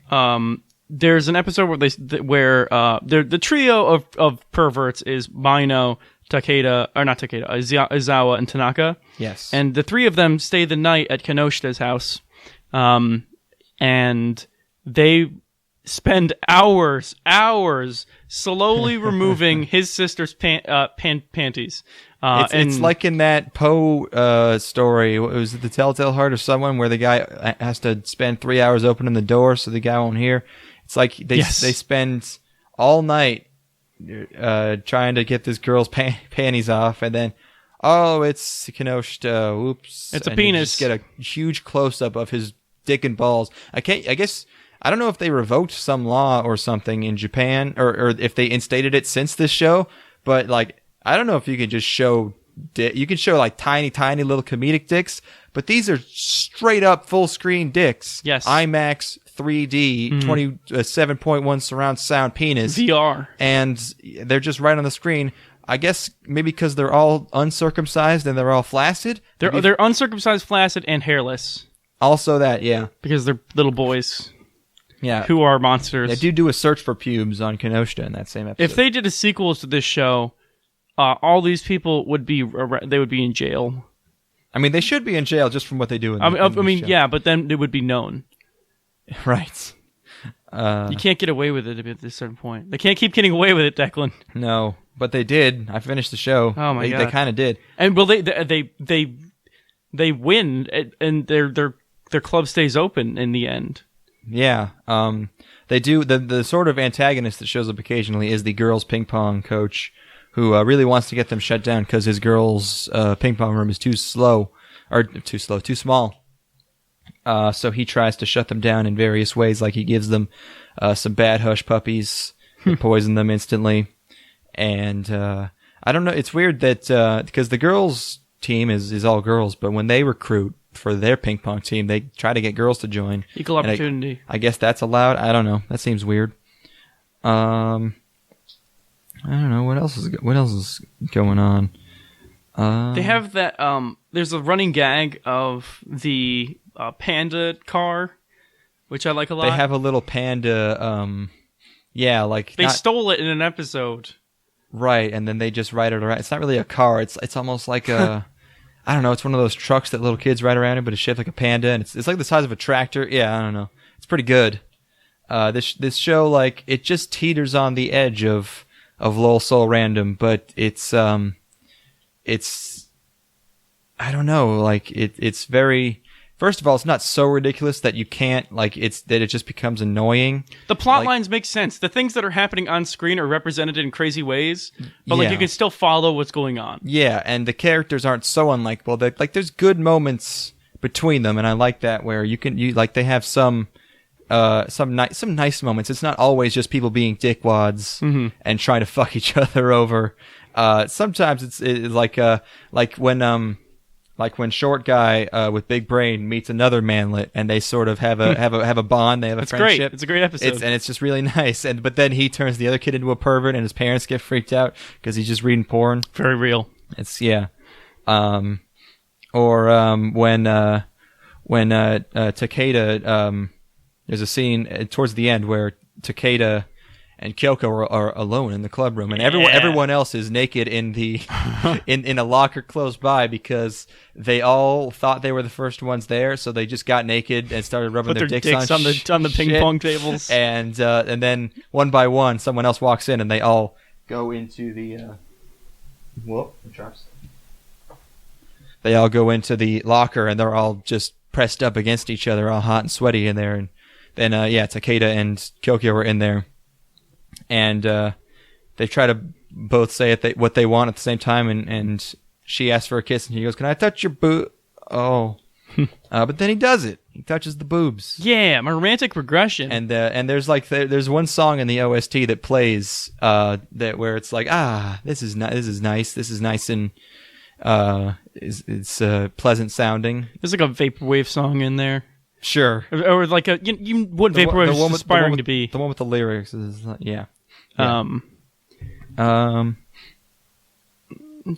There's an episode where the trio of perverts is Mino, Izawa, and Tanaka. Yes. And the three of them stay the night at Kinoshita's house. And they spend hours slowly removing his sister's panties. It's like in that Poe story. Was it The Telltale Heart of Someone, where the guy has to spend 3 hours opening the door so the guy won't hear? It's like they spend all night trying to get this girl's panties off, and then, it's Kinoshita. Oops. It's a and penis. You just get a huge close-up of his dick and balls. I don't know if they revoked some law or something in Japan, or if they instated it since this show, but like, I don't know if you can just show you can show like tiny little comedic dicks, but these are straight up full screen dicks. Yes. IMAX 3D 27.1 surround sound penis VR, and they're just right on the screen. I guess maybe because they're all uncircumcised and they're all flaccid. They're uncircumcised, flaccid, and hairless. Also that, yeah, because they're little boys. Yeah, who are monsters. They do a search for pubes on Kinoshita in that same episode. If they did a sequel to this show, all these people would be in jail. I mean, they should be in jail just from what they do. Yeah, but then it would be known. Right. You can't get away with it at a certain point. They can't keep getting away with it, Declan. No, but they did. I finished the show. Oh my God. They kind of did. And they win, and their club stays open in the end. Yeah. They do. The sort of antagonist that shows up occasionally is the girls' ping pong coach, who really wants to get them shut down because his girls' ping pong room is too small. So he tries to shut them down in various ways, like he gives them some bad hush puppies, poison them instantly, and I don't know. It's weird that because the girls' team is all girls, but when they recruit for their ping pong team, they try to get girls to join. Equal opportunity. I guess that's allowed. I don't know. That seems weird. I don't know what else is going on. They have that. There's a running gag of the panda car, which I like a lot. They have a little panda. They stole it in an episode, right? And then they just ride it around. It's not really a car. It's almost like a. I don't know. It's one of those trucks that little kids ride around in, but it's shaped like a panda, and it's like the size of a tractor. Yeah, I don't know. It's pretty good. This show, like, it just teeters on the edge of lol soul random, but it's I don't know, like it's very. First of all, it's not so ridiculous that you can't it just becomes annoying. The plot lines make sense. The things that are happening on screen are represented in crazy ways, but you can still follow what's going on. Yeah, and the characters aren't so unlikable. There's good moments between them, and I like that where they have some nice moments. It's not always just people being dickwads and trying to fuck each other over. Sometimes it's like when short guy with big brain meets another manlet, and they sort of have a bond. They have a friendship. Great. It's a great episode, and it's just really nice. But then he turns the other kid into a pervert, and his parents get freaked out because he's just reading porn. Very real. It's when Takeda, there's a scene towards the end where Takeda and Kyoko are alone in the club room, and everyone else is naked in the in a locker close by because they all thought they were the first ones there, so they just got naked and started rubbing their dicks on the ping pong tables, and then one by one, someone else walks in, and they all go into the They all go into the locker, and they're all just pressed up against each other, all hot and sweaty in there, and then Takeda and Kyoko are in there. And they try to both say what they want at the same time, and she asks for a kiss, and he goes, "Can I touch your boob?" Oh, but then he does it. He touches the boobs. Yeah, my romantic progression. And there's there's one song in the OST that plays where it's like, this is nice and it's pleasant sounding. There's like a vaporwave song in there. Sure. Or like what vaporwave is aspiring to be. The one with the lyrics is, yeah.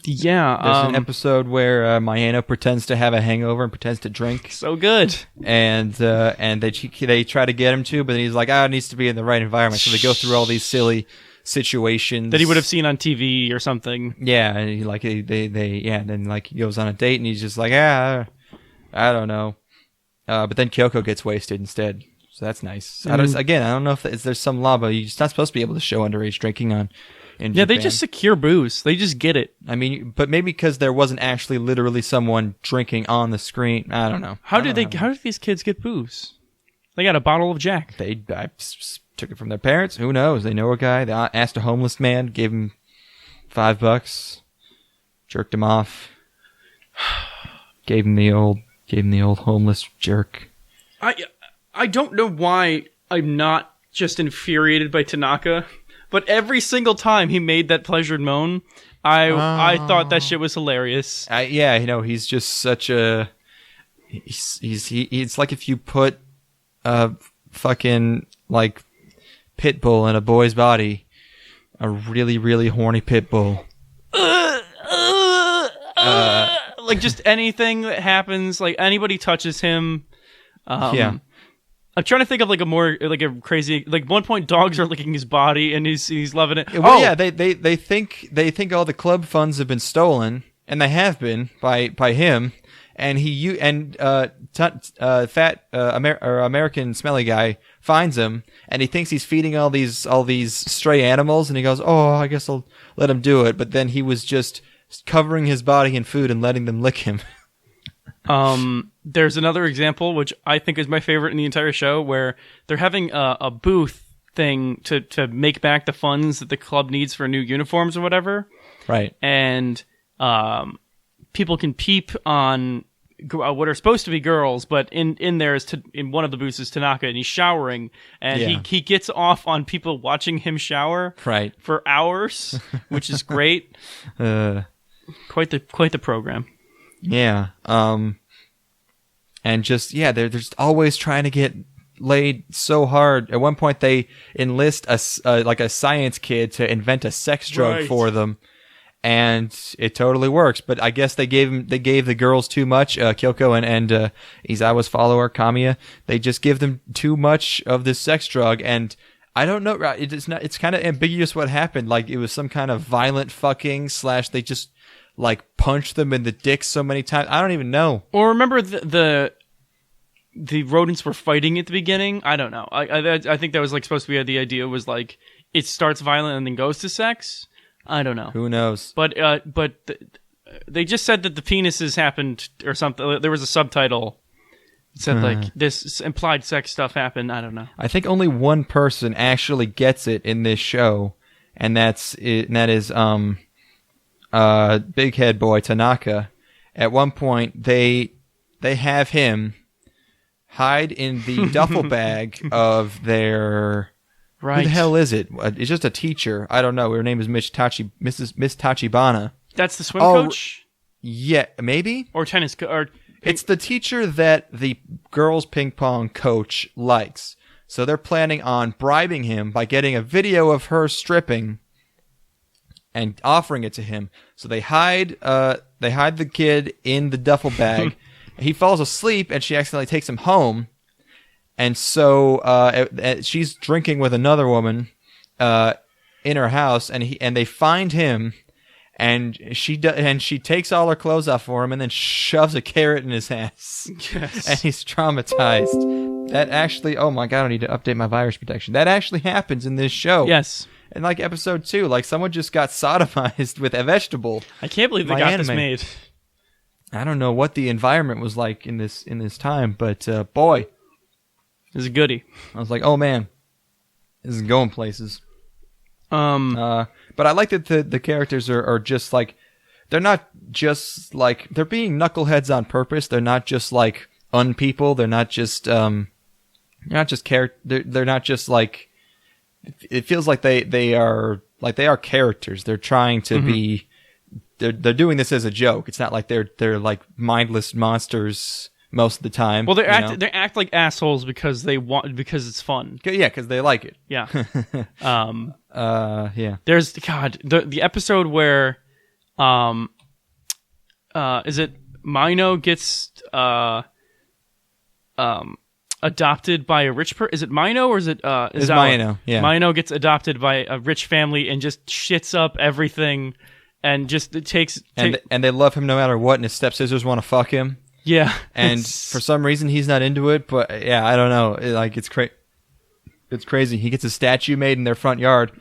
Yeah. There's an episode where Mayano pretends to have a hangover and pretends to drink. So good. And they try to get him to, but he's like, it needs to be in the right environment. So they go through all these silly situations That he would have seen on TV or something. Yeah, and then like he goes on a date and he's just like, I don't know. But then Kyoko gets wasted instead. So that's nice. I don't know if there's some law, but you're not supposed to be able to show underage drinking in Japan. They just secure booze. They just get it. I mean, but maybe because there wasn't actually literally someone drinking on the screen. I don't know. How did these kids get booze? They got a bottle of Jack. I took it from their parents. Who knows? They know a guy. They asked a homeless man, gave him $5, jerked him off, gave him the old homeless jerk. I don't know why I'm not just infuriated by Tanaka, but every single time he made that pleasured moan, I thought that shit was hilarious. He's just such a it's like if you put a fucking like pit bull in a boy's body, a really really horny pit bull. Like just anything that happens, like anybody touches him. I'm trying to think of like a crazy, like one point dogs are licking his body and he's loving it. Well, yeah, they think all the club funds have been stolen, and they have been by him. And American smelly guy finds him, and he thinks he's feeding all these stray animals, and he goes, I guess I'll let him do it. But then he was just covering his body in food and letting them lick him. There's another example, which I think is my favorite in the entire show, where they're having a booth thing to make back the funds that the club needs for new uniforms or whatever. Right. And people can peep on what are supposed to be girls, but in there is in one of the booths is Tanaka, and he's showering, and he gets off on people watching him shower for hours, which is great. Quite the program. Yeah. And just they're just always trying to get laid so hard. At one point, they enlist a science kid to invent a sex drug for them, and it totally works. But I guess they gave the girls too much. Kyoko and Izawa's follower Kamiya, they just give them too much of this sex drug, and I don't know. It's kind of ambiguous what happened. Like it was some kind of violent fucking / they just like punched them in the dick so many times. I don't even know. Or remember the rodents were fighting at the beginning. I don't know. I think that was like supposed to be the idea was like it starts violent and then goes to sex. I don't know. Who knows? But they just said that the penises happened or something. There was a subtitle that said like this implied sex stuff happened. I don't know. I think only one person actually gets it in this show, and that is big head boy Tanaka. At one point, they have him hide in the duffel bag of their. Right. Who the hell is it? It's just a teacher. I don't know. Her name is Miss Tachibana. That's the swim coach. Yeah, maybe or tennis. It's the teacher that the girls' ping pong coach likes. So they're planning on bribing him by getting a video of her stripping and offering it to him. So they hide the kid in the duffel bag. He falls asleep, and she accidentally takes him home. And so she's drinking with another woman in her house, and they find him, and she takes all her clothes off for him, and then shoves a carrot in his ass. Yes. And he's traumatized. That actually, oh my god, I need to update my virus protection. That actually happens in this show. Yes. In like episode 2, like someone just got sodomized with a vegetable. I can't believe they got this made. I don't know what the environment was like in this time, but boy, it was a goodie. I was like, oh man, this is going places. But I like that the characters are just like, they're not just like, they're being knuckleheads on purpose. They're not just like unpeople. They're not just they're not just like, it feels like they are characters. They're trying to be, they're doing this as a joke. It's not like they're like mindless monsters most of the time. Well, they act like assholes because it's fun. Yeah, because they like it. Yeah. Yeah. There's the episode where is it Mino gets adopted by a rich person? Is it Mino or is it It's Mino, yeah. Mino gets adopted by a rich family and just shits up everything and just and they love him no matter what, and his stepsisters want to fuck him. Yeah. And for some reason he's not into it, but yeah, I don't know. It's crazy. He gets a statue made in their front yard,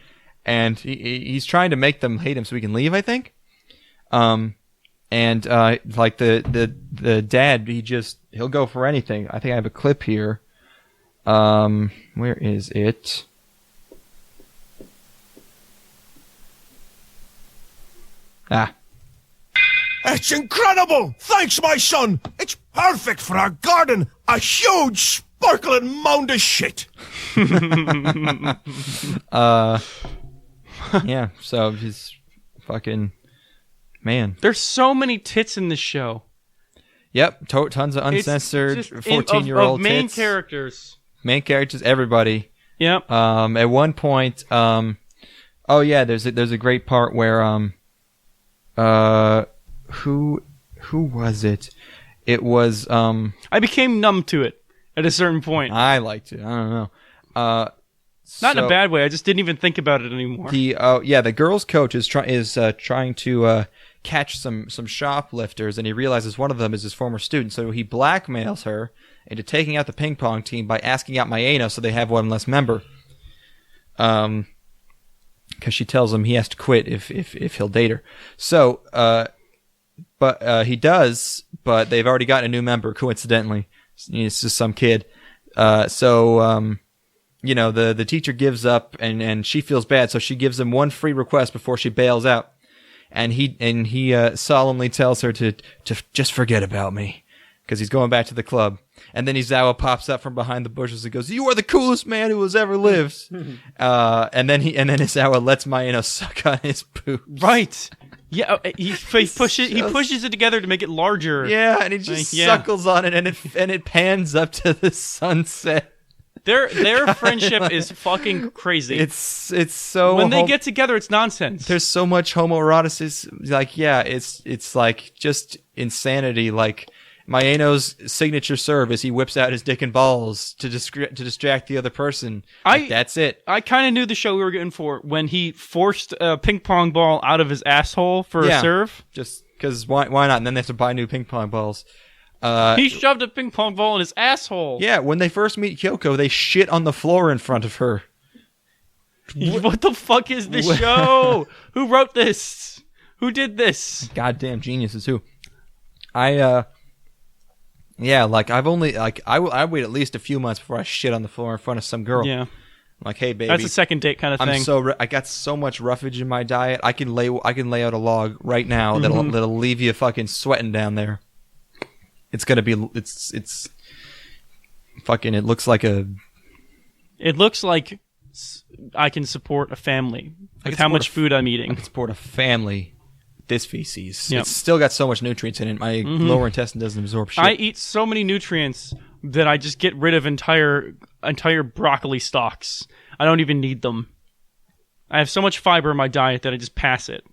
and he's trying to make them hate him so he can leave, I think. And like the dad, he'll go for anything. I think I have a clip here. Where is it? It's incredible! Thanks, my son! It's perfect for our garden! A huge, sparkling mound of shit! Yeah, so he's fucking... Man. There's so many tits in this show. Yep, tons of uncensored 14-year-old of main tits. characters. Main characters, everybody. Yep. At one point, oh yeah, there's a great part where who was it? It was I became numb to it at a certain point. I liked it. I don't know. Not in a bad way. I just didn't even think about it anymore. The girls' coach is trying to catch some shoplifters, and he realizes one of them is his former student, so he blackmails her into taking out the ping pong team by asking out Maeno so they have one less member. Because she tells him he has to quit if he'll date her. So, but he does, but they've already gotten a new member, coincidentally. It's just some kid. The teacher gives up, and she feels bad, so she gives him one free request before she bails out. And he solemnly tells her to just forget about me, because he's going back to the club. And then Izawa pops up from behind the bushes and goes, "You are the coolest man who has ever lived." and then Izawa lets Maeno suck on his boobs. Right. Yeah, he pushes it together to make it larger. Yeah, and he just suckles on it, and it pans up to the sunset. Their friendship is fucking crazy. It's so when they get together, it's nonsense. There's so much homoeroticism. Like, yeah, it's like just insanity. Like Maeno's signature serve is he whips out his dick and balls to distract the other person. That's it. I kind of knew the show we were getting for when he forced a ping pong ball out of his asshole for a serve. Just because why not? And then they have to buy new ping pong balls. He shoved a ping pong ball in his asshole. Yeah, when they first meet Kyoko, they shit on the floor in front of her. What the fuck is this show? Who wrote this? Who did this? Goddamn geniuses who. I wait at least a few months before I shit on the floor in front of some girl. Yeah. I'm like, hey baby, that's a second date kind of thing. I got so much roughage in my diet. I can lay out a log right now that'll leave you fucking sweating down there. It's gonna be it's fucking. It looks like I can support a family with how much food I'm eating. I can support a family. This feces. Yep. It's still got so much nutrients in it. My lower intestine doesn't absorb shit. I eat so many nutrients that I just get rid of entire broccoli stalks. I don't even need them. I have so much fiber in my diet that I just pass it.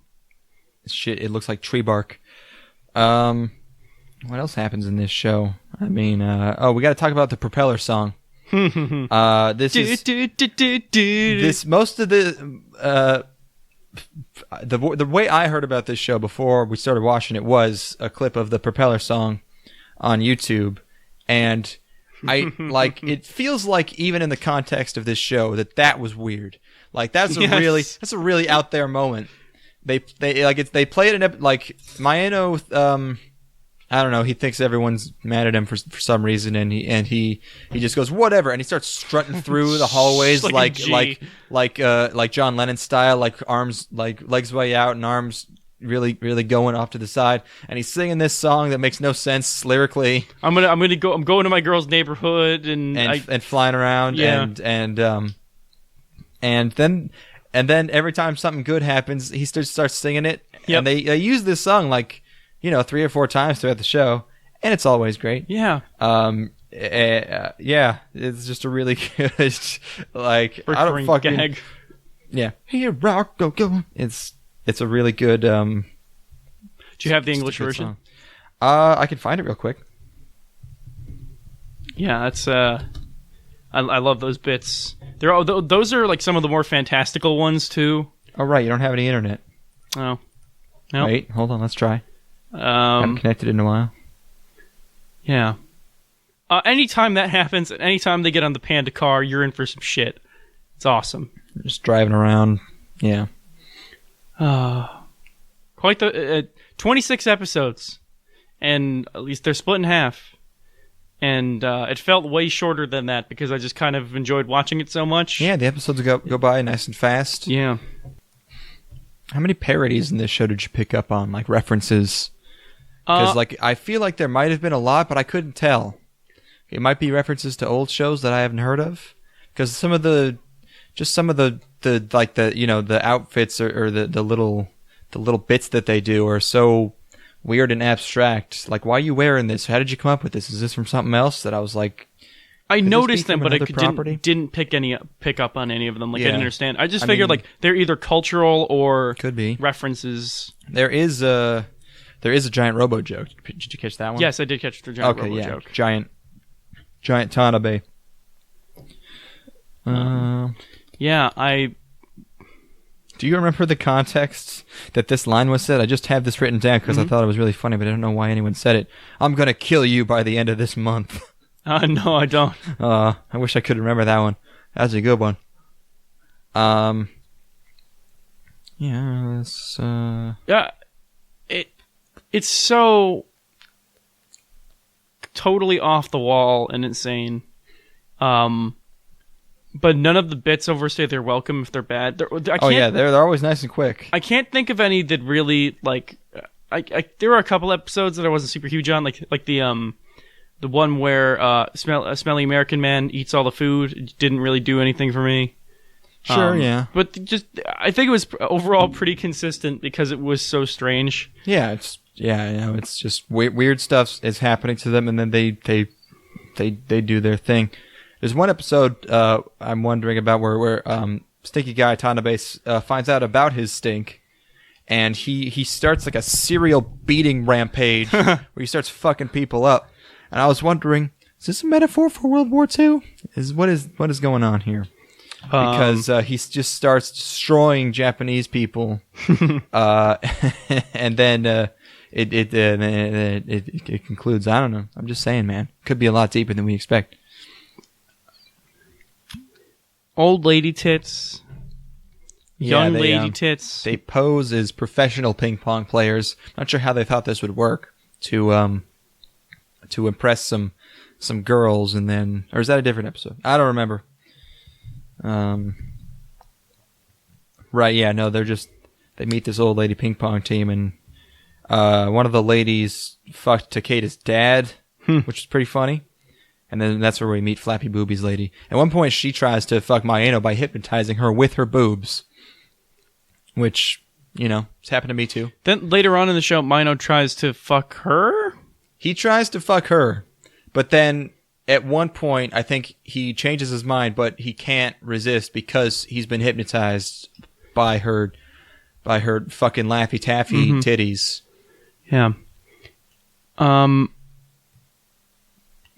Shit, it looks like tree bark. What else happens in this show? I mean, we got to talk about the propeller song. Most of the way I heard about this show before we started watching it was a clip of the propeller song on YouTube, and it feels like even in the context of this show that was weird. Like that's a really out there moment. They play it in Maeno. I don't know. He thinks everyone's mad at him for some reason, and he just goes whatever, and he starts strutting through the hallways like John Lennon style, like arms legs way out and arms really going off to the side, and he's singing this song that makes no sense lyrically. I'm going to my girl's neighborhood and flying around, yeah. and then every time something good happens, he starts singing it, yep. And they use this song 3 or 4 times throughout the show, and it's always great. Yeah. It's just a really good, I don't fucking... gag. Yeah. Here, rock, go. It's a really good, Do you have the It's a English good version? song. I can find it real quick. Yeah, that's I love those bits. Those are like some of the more fantastical ones too. Oh, right. You don't have any internet. Oh, no. Wait, hold on. Let's try. I'm connected in a while. Yeah. Anytime that happens, anytime they get on the Panda car, you're in for some shit. It's awesome. Just driving around. Yeah. Quite the 26 episodes, and at least they're split in half. And it felt way shorter than that because I just kind of enjoyed watching it so much. Yeah, the episodes go by nice and fast. Yeah. How many parodies in this show did you pick up on, like references? Because I feel like there might have been a lot, but I couldn't tell. It might be references to old shows that I haven't heard of. Because some of the outfits or the little bits that they do are so weird and abstract. Like, why are you wearing this? How did you come up with this? Is this from something else? That I was like, I noticed them, but I property? didn't pick up on any of them. Like, Yeah. I didn't understand. I just figured like they're either cultural or could be references. There is a giant robo joke. Did you catch that one? Yes, I did catch the giant robo joke. Giant Tanabe. Yeah, Do you remember the context that this line was said? I just have this written down because I thought it was really funny, but I don't know why anyone said it. I'm gonna kill you by the end of this month. No, I don't. I wish I could remember that one. That's a good one. Yeah, Yeah, it's so totally off the wall and insane. But none of the bits overstay their welcome if they're bad. They're always nice and quick. I can't think of any that really like. There were a couple episodes that I wasn't super huge on, like the one where a smelly American man eats all the food. It didn't really do anything for me. Sure, yeah. But I think it was overall pretty consistent because it was so strange. Yeah, it's just weird stuff is happening to them, and then they do their thing. There's one episode I'm wondering about where Stinky Guy Tanabe finds out about his stink, and he starts like a serial beating rampage where he starts fucking people up. And I was wondering, is this a metaphor for World War II? What is going on here? Because he just starts destroying Japanese people, and then it concludes. I don't know. I'm just saying, man. Could be a lot deeper than we expect. Old lady tits, young lady tits. They pose as professional ping pong players. Not sure how they thought this would work to impress some girls, and then, or is that a different episode? I don't remember. Right, yeah, no, they meet this old lady ping pong team, and one of the ladies fucked Takeda's dad, which is pretty funny. And then that's where we meet Flappy Boobies lady. At one point, she tries to fuck Maeno by hypnotizing her with her boobs, which, it's happened to me too. Then later on in the show, Maeno tries to fuck her? He tries to fuck her, but then at one point, I think he changes his mind, but he can't resist because he's been hypnotized by her fucking Laffy Taffy titties. Yeah.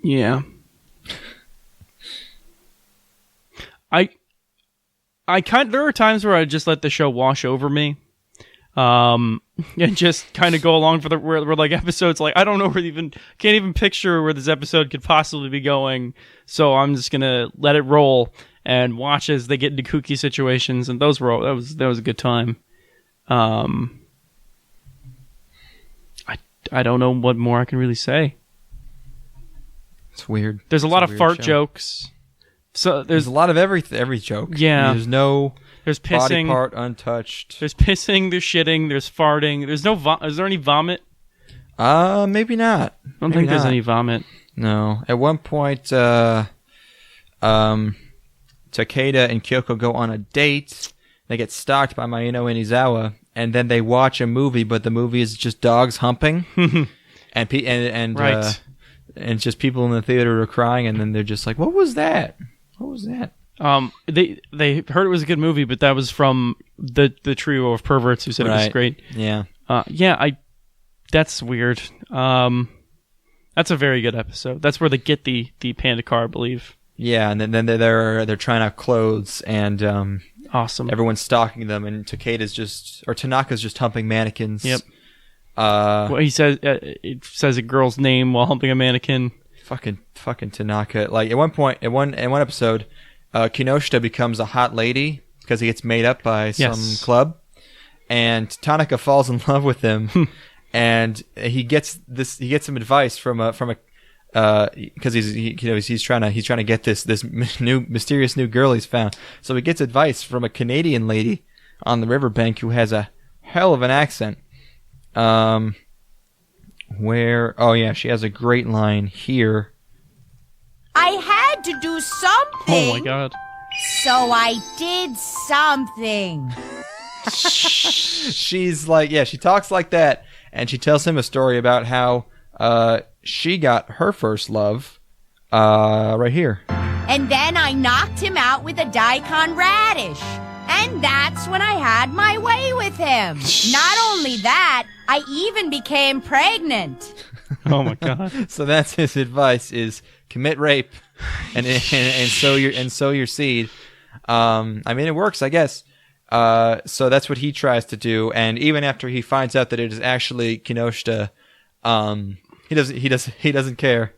Yeah. There are times where I just let the show wash over me. And just kind of go along for where like episodes, like I don't know can't even picture where this episode could possibly be going. So I'm just gonna let it roll and watch as they get into kooky situations, and that was a good time. I don't know what more I can really say. It's weird. There's a lot of fart jokes. So there's a lot of every joke. Yeah. There's pissing. Body part untouched. There's pissing, there's shitting, there's farting. There's no is there any vomit? Maybe not. I don't think there's any vomit. No. At one point, Takeda and Kyoko go on a date. They get stalked by Maeno and Izawa, and then they watch a movie, but the movie is just dogs humping. and right. And just people in the theater are crying, and then they're just like, "What was that? What was that?" They heard it was a good movie, but that was from the trio of perverts who said it was great. Yeah. Yeah. That's weird. That's a very good episode. That's where they get the panda car, I believe. Yeah, and then they're trying out clothes, and Awesome. everyone's stalking them, and Tanaka's just humping mannequins. Yep. Well, he says it says a girl's name while humping a mannequin. Fucking Tanaka. Like at one point, in one episode, Kinoshita becomes a hot lady because he gets made up by some club, and Tanaka falls in love with him, and he gets some advice from a because he's trying to get this new mysterious new girl he's found. So he gets advice from a Canadian lady on the riverbank who has a hell of an accent. She has a great line here. I had to do something. Oh my god. So I did something. She's like, she talks like that, and she tells him a story about how she got her first love right here. And then I knocked him out with a daikon radish. And that's when I had my way with him. Not only that, I even became pregnant. Oh my god. So that's his advice: is commit rape and sow your seed. I mean, it works, I guess. So that's what he tries to do, and even after he finds out that it is actually Kinoshita, he doesn't care.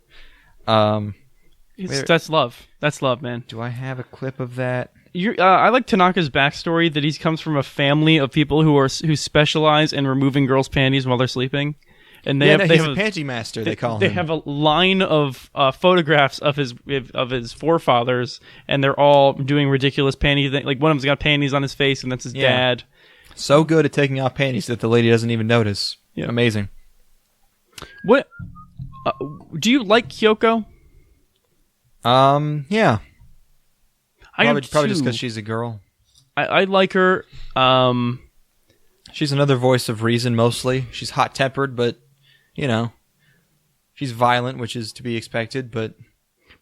That's love. That's love, man. Do I have a clip of that? I like Tanaka's backstory that he comes from a family of people who specialize in removing girls' panties while they're sleeping, and he's a panty master. They call him. They have a line of photographs of his forefathers, and they're all doing ridiculous panty things. Like one of them's got panties on his face, and that's his dad. So good at taking off panties that the lady doesn't even notice. Yeah, amazing. What? Do you like Kyoko? Yeah. Probably just because she's a girl. I like her. She's another voice of reason, mostly. She's hot-tempered, but, she's violent, which is to be expected, but...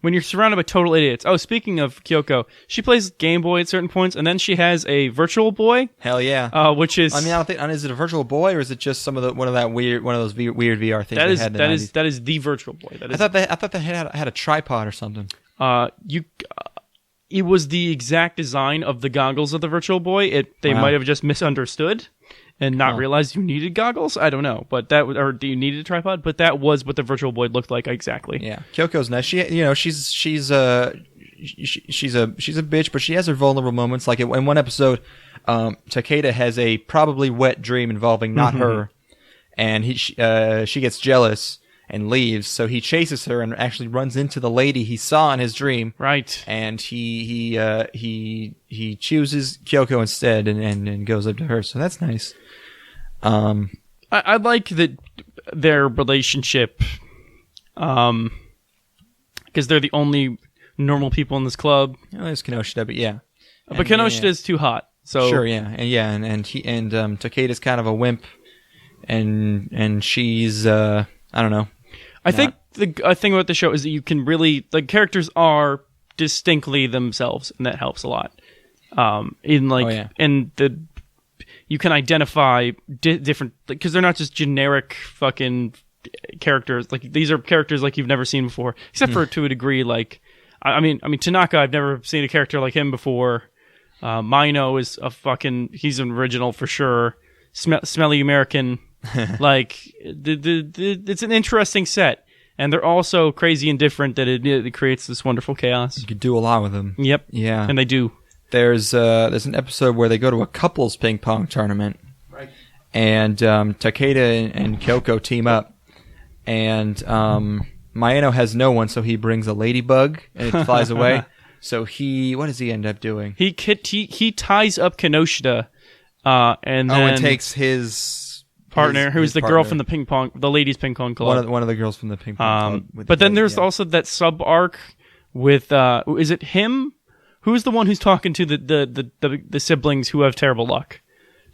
When you're surrounded by total idiots. Oh, speaking of Kyoko, she plays Game Boy at certain points, and then she has a Virtual Boy. Hell yeah. Which is... I mean, I don't think... Is it a Virtual Boy, or is it just one of those weird VR things they had in the 90s? That is the Virtual Boy. I thought they had a tripod or something. It was the exact design of the goggles of the Virtual Boy. They might have just misunderstood and not realized you needed goggles. I don't know, but do you needed a tripod? But that was what the Virtual Boy looked like exactly. Yeah, Kyoko's nice. She's a bitch, but she has her vulnerable moments. Like in one episode, Takeda has a probably wet dream involving not her, and she gets jealous and leaves, so he chases her and actually runs into the lady he saw in his dream. Right. And he chooses Kyoko instead and goes up to her, so that's nice. I like that their relationship, because they're the only normal people in this club. Oh, there's Kinoshita, but yeah. But Kinoshita is too hot. So sure, yeah. And Takeda's kind of a wimp, and she's I don't know. I think the thing about the show is that you can really, the characters are distinctly themselves, and that helps a lot. You can identify different, because they're not just generic fucking characters. Like these are characters like you've never seen before, except for to a degree. Like, I mean Tanaka, I've never seen a character like him before. Mino is he's an original for sure. Smelly American. Like it's an interesting set, and they're all so crazy and different that it creates this wonderful chaos. You could do a lot with them. Yep. Yeah. And they do. There's an episode where they go to a couples ping-pong tournament, right? And Takeda and Kyoko team up, and Maeno has no one, so he brings a ladybug and it flies away. So what does he end up doing? He ties up Kinoshita, and then takes his partner, who's the girl from the ladies ping pong club. One of the girls from the ping pong club. But then there's also that sub arc with is it him? Who's the one who's talking to the siblings who have terrible luck?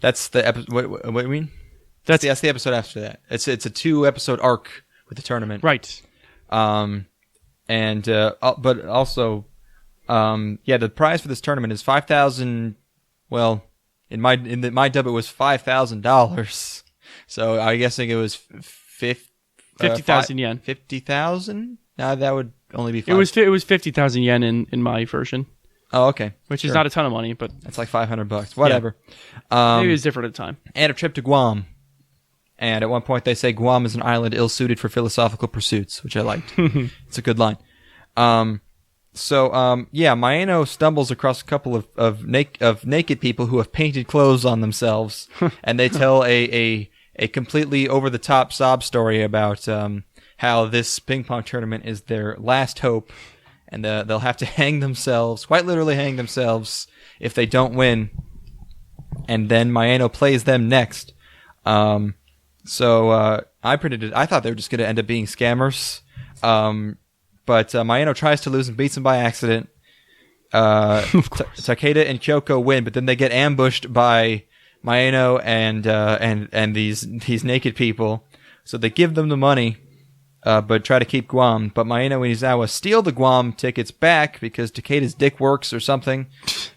That's the episode. What do you mean? That's the episode after that. It's a 2-episode arc with the tournament, right? But also, the prize for this tournament is $5,000. Well, in my dub it was $5,000. So I'm guessing it was 50,000 yen. 50,000? No, that would only be 5. It was 50,000 yen in my version, Oh, okay. which Sure. is not a ton of money, but That's like $500. Whatever. maybe it was different at the time. And a trip to Guam. And at one point they say Guam is an island ill-suited for philosophical pursuits, which I liked. It's a good line. Maeno stumbles across a couple of naked people who have painted clothes on themselves, and they tell a completely over-the-top sob story about how this ping-pong tournament is their last hope, and they'll have to hang themselves, quite literally hang themselves, if they don't win. And then Maeno plays them next. I thought they were just going to end up being scammers. But Maeno tries to lose and beats him by accident. Takeda and Kyoko win, but then they get ambushed by Maeno and these naked people. So they give them the money, but try to keep Guam. But Maeno and Izawa steal the Guam tickets back because Takeda's dick works or something.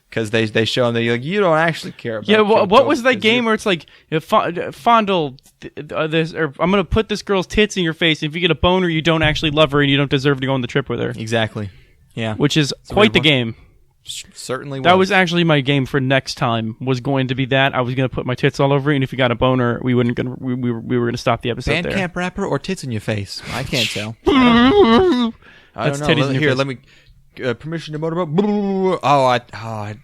Because they show him that you don't actually care about. Yeah, what Kyoko was that because game where it's like fondle this, or I'm gonna put this girl's tits in your face. If you get a boner, you don't actually love her, and you don't deserve to go on the trip with her. Exactly. Yeah. Which is a quite weird the one. game. Certainly. That was actually my game for next time. Was going to be that I was gonna put my tits all over it, and if you got a boner, we were gonna stop the episode there. Bandcamp rapper or tits in your face. I can't tell. I That's don't know. titties in your Here, face. let me. Permission to motorboat. I'm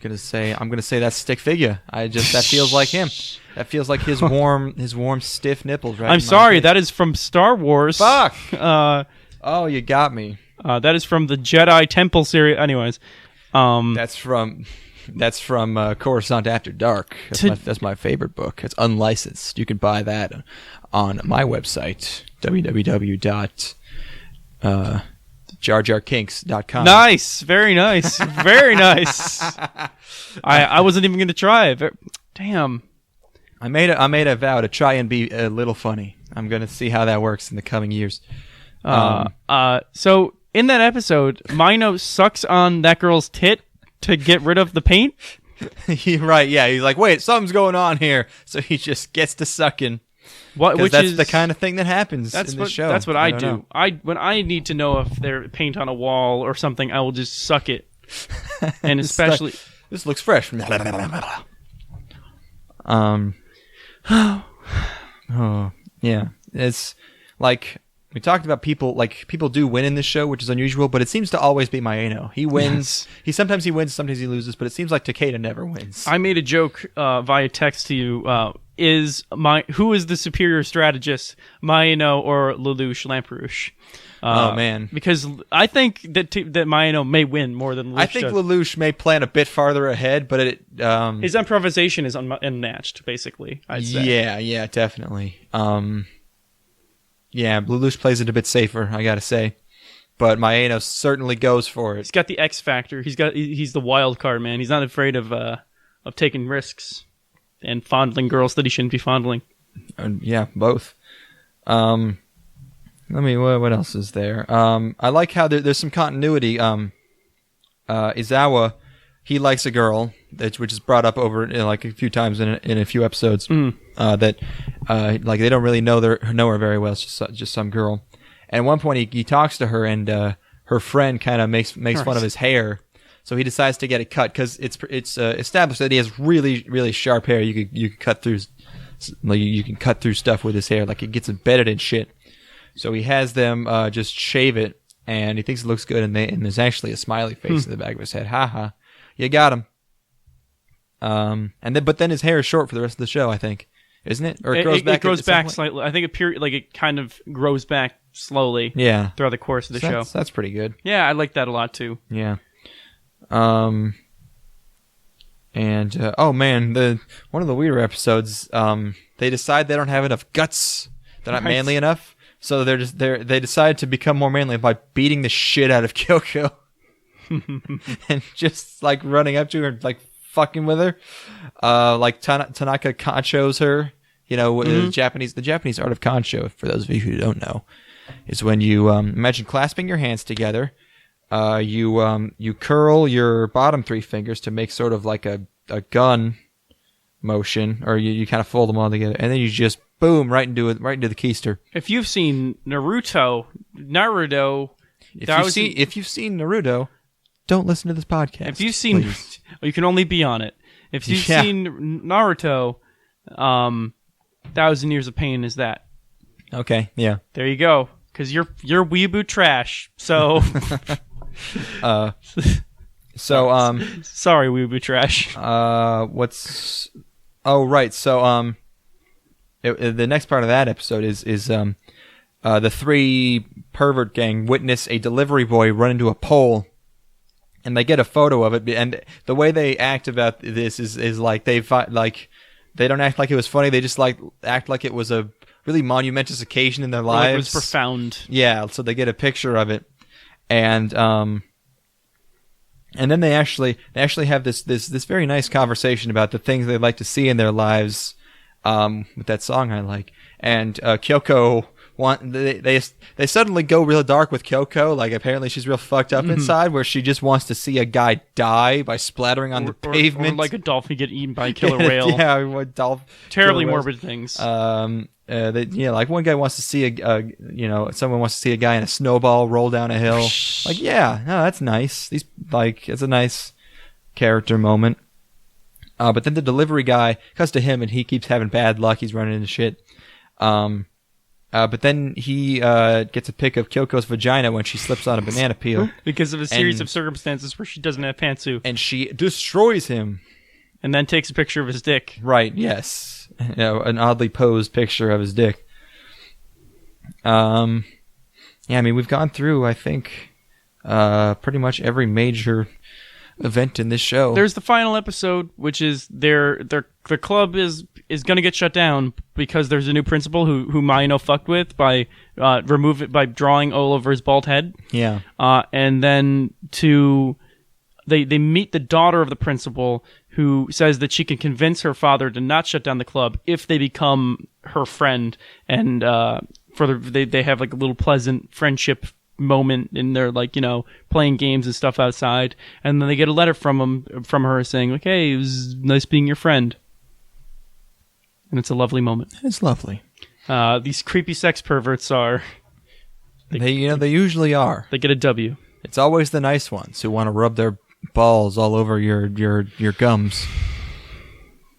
gonna say that's stick figure. That feels like him. That feels like his warm stiff nipples. Right. I'm sorry, that is from Star Wars. Fuck. Oh, you got me. That is from the Jedi Temple series. Anyways, That's from Coruscant After Dark. That's my favorite book. It's unlicensed. You can buy that on my website, www.jarjarkinks.com. nice, very nice, very nice. I wasn't even going to try it. Damn. I made a vow to try and be a little funny. I'm going to see how that works in the coming years. So in that episode, Maeno sucks on that girl's tit to get rid of the paint. Right, yeah. He's like, wait, something's going on here. So he just gets to sucking. Which That's is the kind of thing that happens in this show. That's what I don't do. know. When I need to know if there's paint on a wall or something, I will just suck it. And especially This looks fresh. Oh, yeah. It's like we talked about people do win in this show, which is unusual, but it seems to always be Maeno. He wins. Yes. Sometimes he wins, sometimes he loses, but it seems like Takeda never wins. I made a joke via text to you. Who is the superior strategist, Maeno or Lelouch Lamperouche? Oh man, Because I think that Maeno may win more than Lelouch I think does. Lelouch may plan a bit farther ahead, but His improvisation is unmatched, basically, I'd say. yeah, definitely. Yeah, Lelouch plays it a bit safer, I gotta say, but Maeno certainly goes for it. He's got the X factor. He's the wild card, man. He's not afraid of taking risks and fondling girls that he shouldn't be fondling. Yeah, both. What else is there? I like how there's some continuity. Izawa, he likes a girl, which is brought up over like a few times in a few episodes. That like they don't really know her very well. It's just some girl. And at one point he talks to her, and her friend kind of makes fun of his hair. So he decides to get it cut because it's established that he has really, really sharp hair. You can cut through stuff with his hair, like it gets embedded in shit. So he has them just shave it, and he thinks it looks good, and there's actually a smiley face in the back of his head. Ha, you got him. But then his hair is short for the rest of the show, I think, isn't it? Or it grows back. It grows back slightly. I think it kind of grows back slowly. Yeah, throughout the course of the show. That's pretty good. Yeah, I like that a lot too. Yeah. Oh man, one of the weirder episodes, they decide they don't have enough guts. They're not manly enough, so they decide to become more manly by beating the shit out of Kyoko, and just like running up to her and like fucking with her. Like Tanaka conchos her. You know, the Japanese art of concho, for those of you who don't know, is when you imagine clasping your hands together. You curl your bottom three fingers to make sort of like a gun motion, or you kind of fold them all together, and then you just boom, right into the keister. If you've seen Naruto, If you've seen Naruto, don't listen to this podcast. If you've seen, please. you can only be on it. If you've Yeah. seen Naruto, 1,000 Years of Pain is that. Okay, yeah. There you go. Because you're weeaboo trash. So sorry, weeaboo trash. So the next part of that episode is the three pervert gang witness a delivery boy run into a pole, and they get a photo of it. And the way they act about this is like they don't act like it was funny. They just act like it was a really monumentous occasion in their lives. Like it was profound. Yeah, so they get a picture of it, and then they actually have this very nice conversation about the things they'd like to see in their lives, with that song I like. And Kyoko they suddenly go real dark with Kyoko. Like apparently she's real fucked up inside, where she just wants to see a guy die by splattering on the pavement, or like a dolphin get eaten by a killer whale. Yeah, terribly morbid things. Like one guy wants to see someone wants to see a guy in a snowball roll down a hill. Like, yeah, no, that's nice. It's a nice character moment. But then the delivery guy comes to him and he keeps having bad luck. He's running into shit. But then he gets a pic of Kyoko's vagina when she slips on a banana peel. Because of a series of circumstances where she doesn't have pantsuit. And she destroys him. And then takes a picture of his dick. Right, yes. An oddly posed picture of his dick. Yeah, I mean, we've gone through, I think, pretty much every major event in this show. There's the final episode, which is the club is going to get shut down because there's a new principal who Maino fucked with by drawing all over his bald head. Yeah. And then they meet the daughter of the principal, who says that she can convince her father to not shut down the club if they become her friend, and they have like a little pleasant friendship moment, and they're like, playing games and stuff outside, and then they get a letter from her saying like, hey, it was nice being your friend, and it's a lovely moment. It's lovely. These creepy sex perverts are they usually are. They get a W. It's always the nice ones who want to rub their balls all over your gums.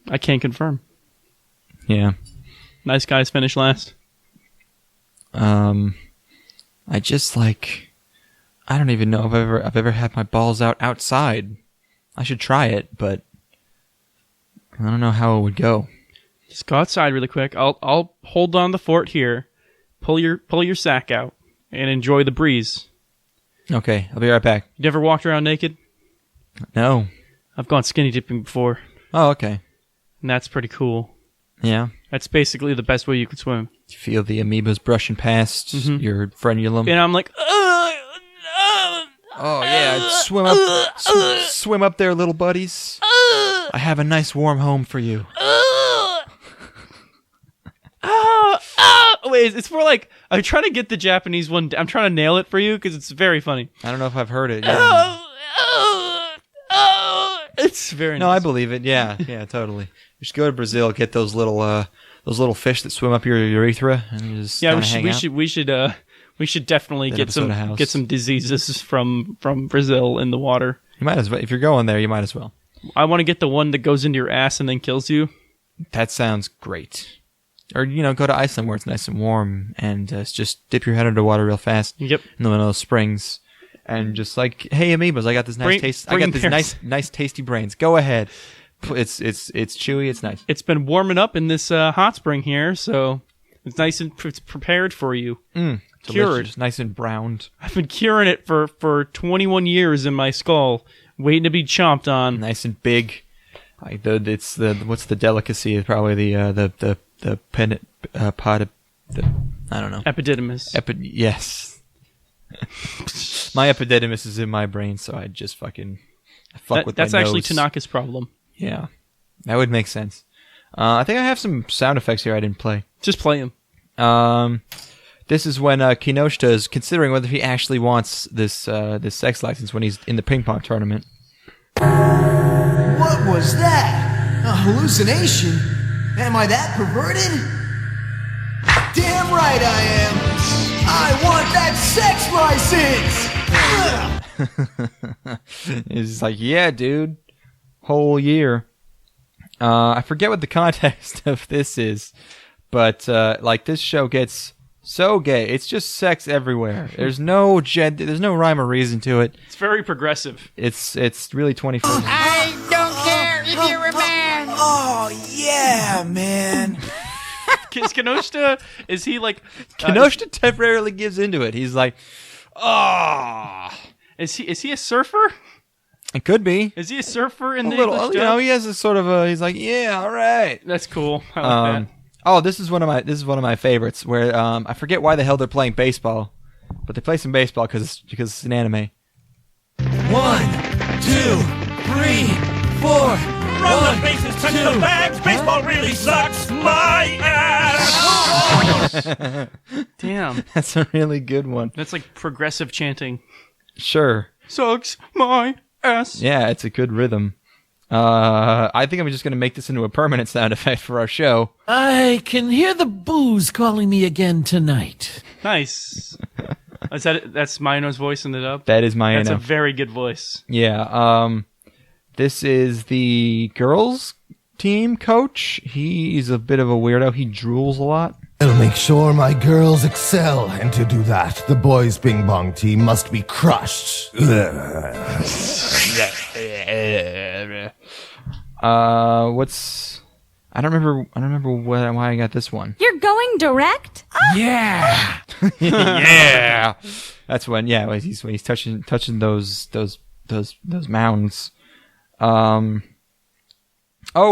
I can't confirm. Yeah. Nice guys finish last. I just I don't even know if I've ever had my balls out outside. I should try it, but I don't know how it would go. Just go outside really quick. I'll hold on the fort here. Pull your sack out and enjoy the breeze. Okay, I'll be right back. You ever walked around naked? No. I've gone skinny dipping before. Oh, okay. And that's pretty cool. Yeah. That's basically the best way you could swim. You feel the amoebas brushing past your frenulum. And I'm like, oh yeah, swim up there, little buddies. I have a nice warm home for you. Wait, it's more like, I'm trying to get the Japanese one. I'm trying to nail it for you because it's very funny. I don't know if I've heard it. Yeah. It's very nice. No, I believe it. Yeah, totally. You should go to Brazil, get those little fish that swim up your urethra, and just we should definitely get some diseases from Brazil in the water. You might as well. If you're going there, you might as well. I want to get the one that goes into your ass and then kills you. That sounds great. Or, go to Iceland where it's nice and warm, and just dip your head under water real fast. Yep. In the middle of those springs. And just like, hey, amoebas, I got this nice taste. I got this nice tasty brains. Go ahead. It's chewy. It's nice. It's been warming up in this hot spring here, so it's nice and it's prepared for you. Cured. Nice and browned. I've been curing it for 21 years in my skull, waiting to be chomped on. Nice and big. What's the delicacy? Probably the I don't know. Epididymis. Yes. My epididymis is in my brain, so I just fuck with my nose. That's actually Tanaka's problem. Yeah. That would make sense. I think I have some sound effects here I didn't play. Just play them. This is when Kinoshita is considering whether he actually wants this sex license when he's in the ping-pong tournament. What was that? A hallucination? Am I that perverted? Damn right I am. I want that sex license. He's like, yeah, dude. Whole year. I forget what the context of this is, but like this show gets so gay. It's just sex everywhere. There's no there's no rhyme or reason to it. It's very progressive. It's really 21st. I don't care if you're a man. Oh, yeah, man. Is Kenoshita, is he like... Kenoshita temporarily gives into it. He's like, Is he a surfer? It could be. Is he a surfer in A the little, English you dub? know, he has a sort of a, he's like, yeah, all right. That's cool. I like that. Oh, this is one of my favorites where I forget why the hell they're playing baseball, but they play some baseball because it's an anime. 1, 2, 3, 4. Run the bases, touch the bags. Baseball really sucks my ass. Damn. That's a really good one. That's like progressive chanting. Sure. Sucks my ass. Yeah, it's a good rhythm. I think I'm just going to make this into a permanent sound effect for our show. I can hear the booze calling me again tonight. Nice. That's Mino's voice in the dub? That is my That's a very good voice. Yeah. This is the girls' team coach. He's a bit of a weirdo. He drools a lot. I'll make sure my girls excel, and to do that, the boys' ping-pong team must be crushed. I don't remember why I got this one. You're going direct? Yeah. Yeah. That's when he's touching those mounds. Oh,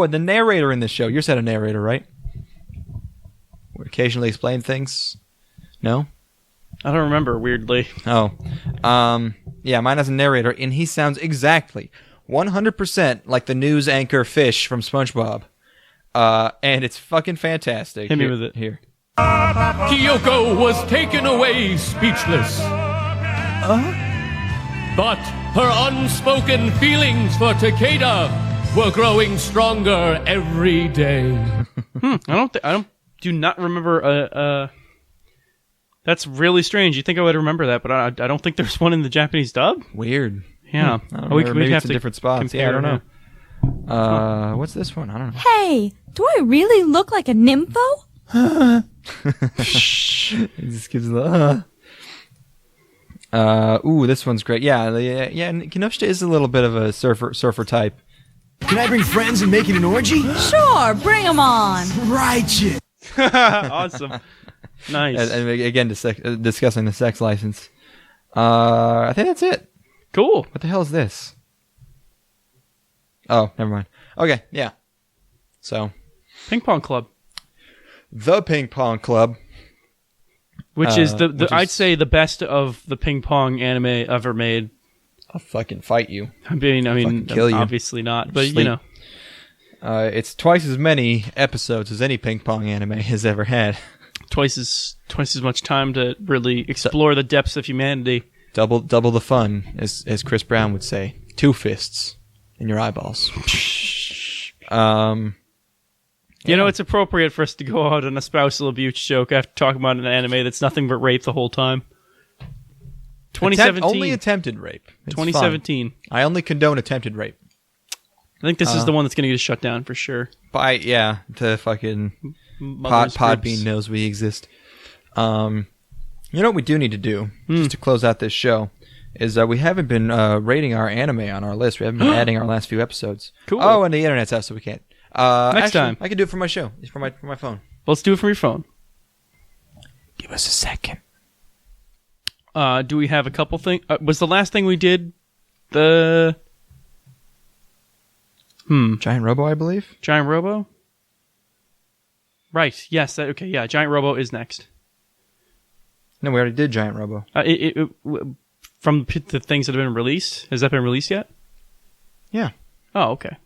and the narrator in this show. You're said a narrator, right? Would occasionally explain things. No? I don't remember, weirdly. Oh. Yeah, mine has a narrator, and he sounds exactly 100% like the news anchor Fish from SpongeBob. And it's fucking fantastic. Hit me with it. Here. Kyoko was taken away speechless. But her unspoken feelings for Takeda were growing stronger every day. I do not remember that's really strange. You think I would remember that, but I don't think there's one in the Japanese dub. Weird. Yeah. Maybe it's in different spots. compare, Yeah, I don't know. What's this one? I don't know. Hey, do I really look like a nympho? He just gives the. Ooh, this one's great. Yeah. And Kinoshita is a little bit of a surfer type. Can I bring friends and make it an orgy? Sure, bring them on. Righteous. Awesome. Nice. And again, discussing the sex license. I think that's it. Cool. What the hell is this? Oh, never mind. Okay, yeah. So, Ping-Pong Club. the Ping-Pong Club. Which is I'd is- say the best of the ping-pong anime ever made. I'll fucking fight you. I mean, Fucking kill you. obviously not, but Sleep. you know. It's twice as many episodes as any ping-pong anime has ever had. Twice as much time to really explore the depths of humanity. Double the fun, as Chris Brown would say. 2 fists in your eyeballs. You know, it's appropriate for us to go out on a spousal abuse joke after talking about an anime that's nothing but rape the whole time. 2017. Only attempted rape. It's 2017. fine. I only condone attempted rape. I think this is the one that's going to get shut down for sure. The fucking Podbean knows we exist. You know what we do need to do, just to close out this show, is we haven't been rating our anime on our list. We haven't been adding our last few episodes. Cool. Oh, and the internet's out, so we can't. Next time. I can do it for my show. It's for my phone. Let's do it from your phone. Give us a second. Do we have a couple things? Was the last thing we did the Giant Robo, I believe. Giant Robo? Right. Yes. Okay. Yeah. Giant Robo is next. No, we already did Giant Robo. From the things that have been released, has that been released yet? Yeah. Oh, okay.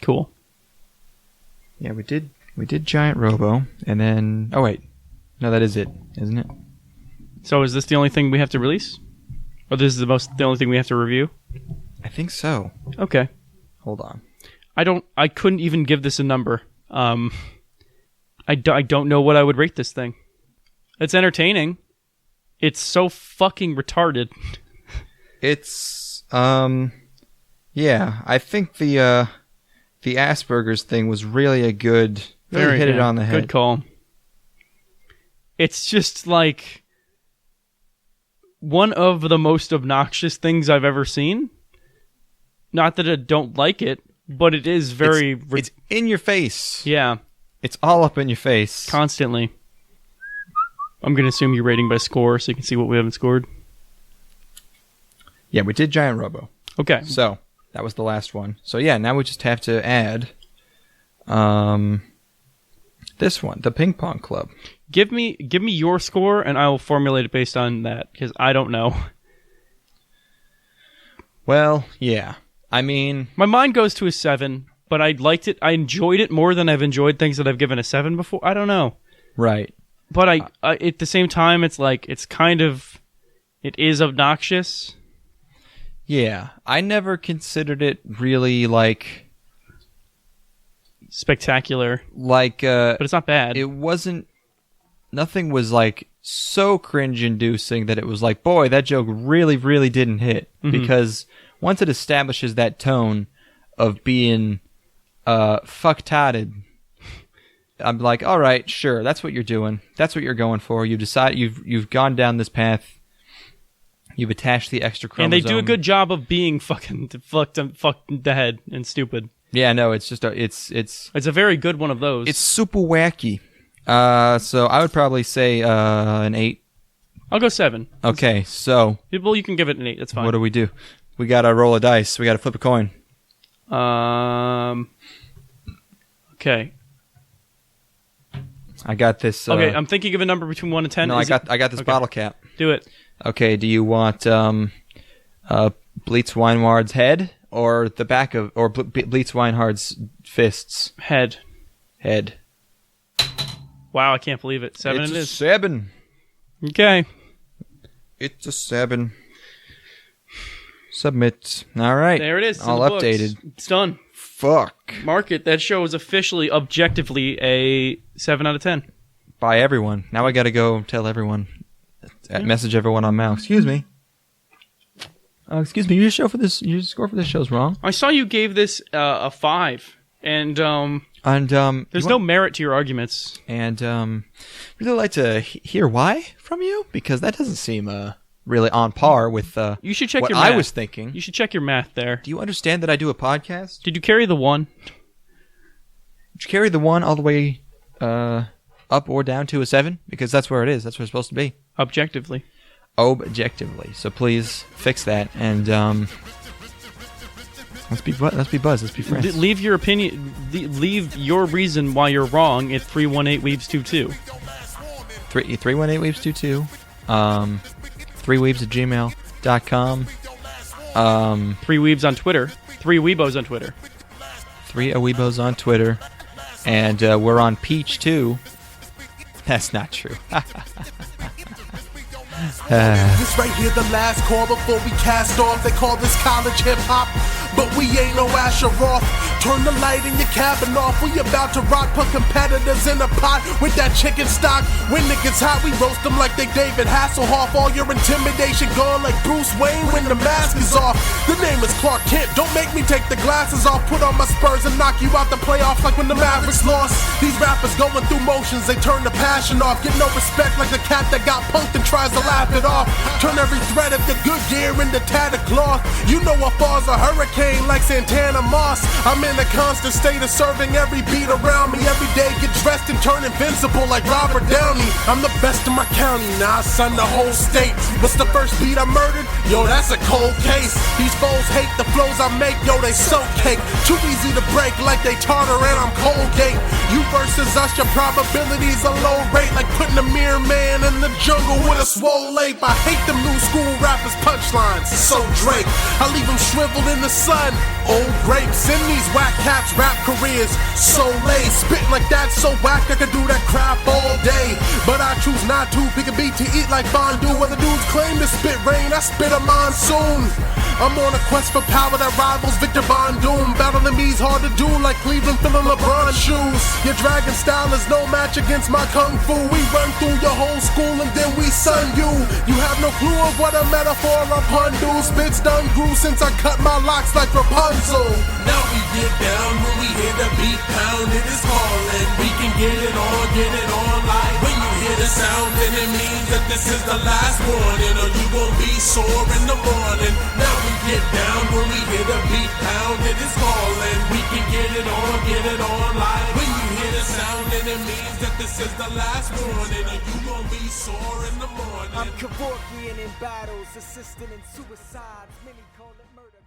Cool. Yeah, we did Giant Robo, and then no, that is it, isn't it? So is this the only thing we have to release, or this is the only thing we have to review? I think so. Okay. Hold on. I couldn't even give this a number. I don't know what I would rate this thing. It's entertaining. It's so fucking retarded. It's yeah. I think the Asperger's thing was really a good. Really hit it on the head. Good call. It's just like one of the most obnoxious things I've ever seen. Not that I don't like it, but it is very... It's in your face. Yeah. It's all up in your face. Constantly. I'm going to assume you're rating by score so you can see what we haven't scored. Yeah, we did Giant Robo. Okay. So, that was the last one. So yeah, now we just have to add this one, the Ping Pong Club. Give me your score, and I will formulate it based on that, because I don't know. Well, yeah. I mean... My mind goes to a 7, but I liked it. I enjoyed it more than I've enjoyed things that I've given a 7 before. I don't know. Right. But I at the same time, it's like, it's kind of... It is obnoxious. Yeah. I never considered it really, like... Spectacular. Like, but it's not bad. It wasn't... Nothing was, like, so cringe-inducing that it was like, boy, that joke really, really didn't hit. Mm-hmm. Because once it establishes that tone of being fucktarded, I'm like, all right, sure, that's what you're doing. That's what you're going for. You've gone down this path. You've attached the extra chromosome. And they do a good job of being fucked in the head and stupid. Yeah, no, it's just it's a very good one of those. It's super wacky. So I would probably say an 8. I'll go 7. Okay, so... Well, you can give it an 8. That's fine. What do we do? We got to roll a dice. We got to flip a coin. Okay. I got this... okay, I'm thinking of a number between 1 and 10. No, I got this bottle cap. Do it. Okay, do you want Bleetz Weinhard's head or the back of... Or Bleetz Weinhard's fists? Head. Wow, I can't believe it. 7 it's it is. 7. Okay. It's a 7. Submit. All right. There it is. All updated. It's done. Fuck. Mark it. That show is officially, objectively, a 7 out of 10. By everyone. Now I gotta go tell everyone. Message everyone on Mal. Excuse me. Excuse me. Your score for this show's wrong. I saw you gave this a 5. And there's no merit to your arguments. And really like to hear why from you, because that doesn't seem really on par with you should check what your math. I was thinking. You should check your math there. Do you understand that I do a podcast? Did you carry the 1? Did you carry the 1 all the way up or down to a 7? Because that's where it is. That's where it's supposed to be. Objectively. So please fix that and let's be buzz. Let's be friends. Leave your opinion. Leave your reason why you're wrong at 318weebs22. 318weebs22. 3weebs@gmail.com. 3weebs on Twitter. 3Aweebos on Twitter. 3Aweebos on Twitter. And we're on Peach too. That's not true. This right here, the last call before we cast off. They call this college hip-hop, but we ain't no Asher Roth. Turn the light in your cabin off. We about to rock, put competitors in a pot with that chicken stock. When it gets hot, we roast them like they David Hasselhoff. All your intimidation gone like Bruce Wayne when the mask is off. The name is Clark Kent. Don't make me take the glasses off. Put on my Spurs and knock you out the playoffs like when the Mavericks lost. These rappers going through motions, they turn the passion off. Get no respect like the cat that got punked and tries to laugh it off. Turn every thread of the good gear into tattered cloth. You know what falls a hurricane like Santana Moss. I'm in a constant state of serving every beat around me. Every day get dressed and turn invincible like Robert Downey. I'm the best in my county, nah son, the whole state. What's the first beat I murdered? Yo, that's a cold case. These foes hate the flows I make, yo, they so cake. Too easy to break like they tartar and I'm Colgate. You versus us, your probability's a low rate like putting a mere man in the jungle with a swole ape. I hate them new school rappers punchlines. So Drake, I leave them shriveled in the sun. Old grapes in these whack cats rap careers. So late, spit like that so whack I could do that crap all day. But I choose not to. Pick a beat to eat like fondue. Other dudes claim to spit rain, I spit a monsoon. I'm on a quest for power that rivals Victor Von Doom. Battling me's hard to do like Cleveland filling LeBron shoes. Your dragon style is no match against my kung fu. We run through your whole school and then we sun you. You have no clue of what a metaphor a pun do. Spits done grew since I cut my locks like Rapunzel. Now we get down when we hear the beat pound. It is calling. We can get it on like when you hear the sound, then it means that this is the last warning, or you gon' be sore in the morning. Now we get down when we hear the beat pound. It is calling. We can get it on like when you hear the sound, then it means that this is the last warning, or you gon' be sore in the morning. I'm Kevorkian in battles, assisting in suicides. Many call it murder.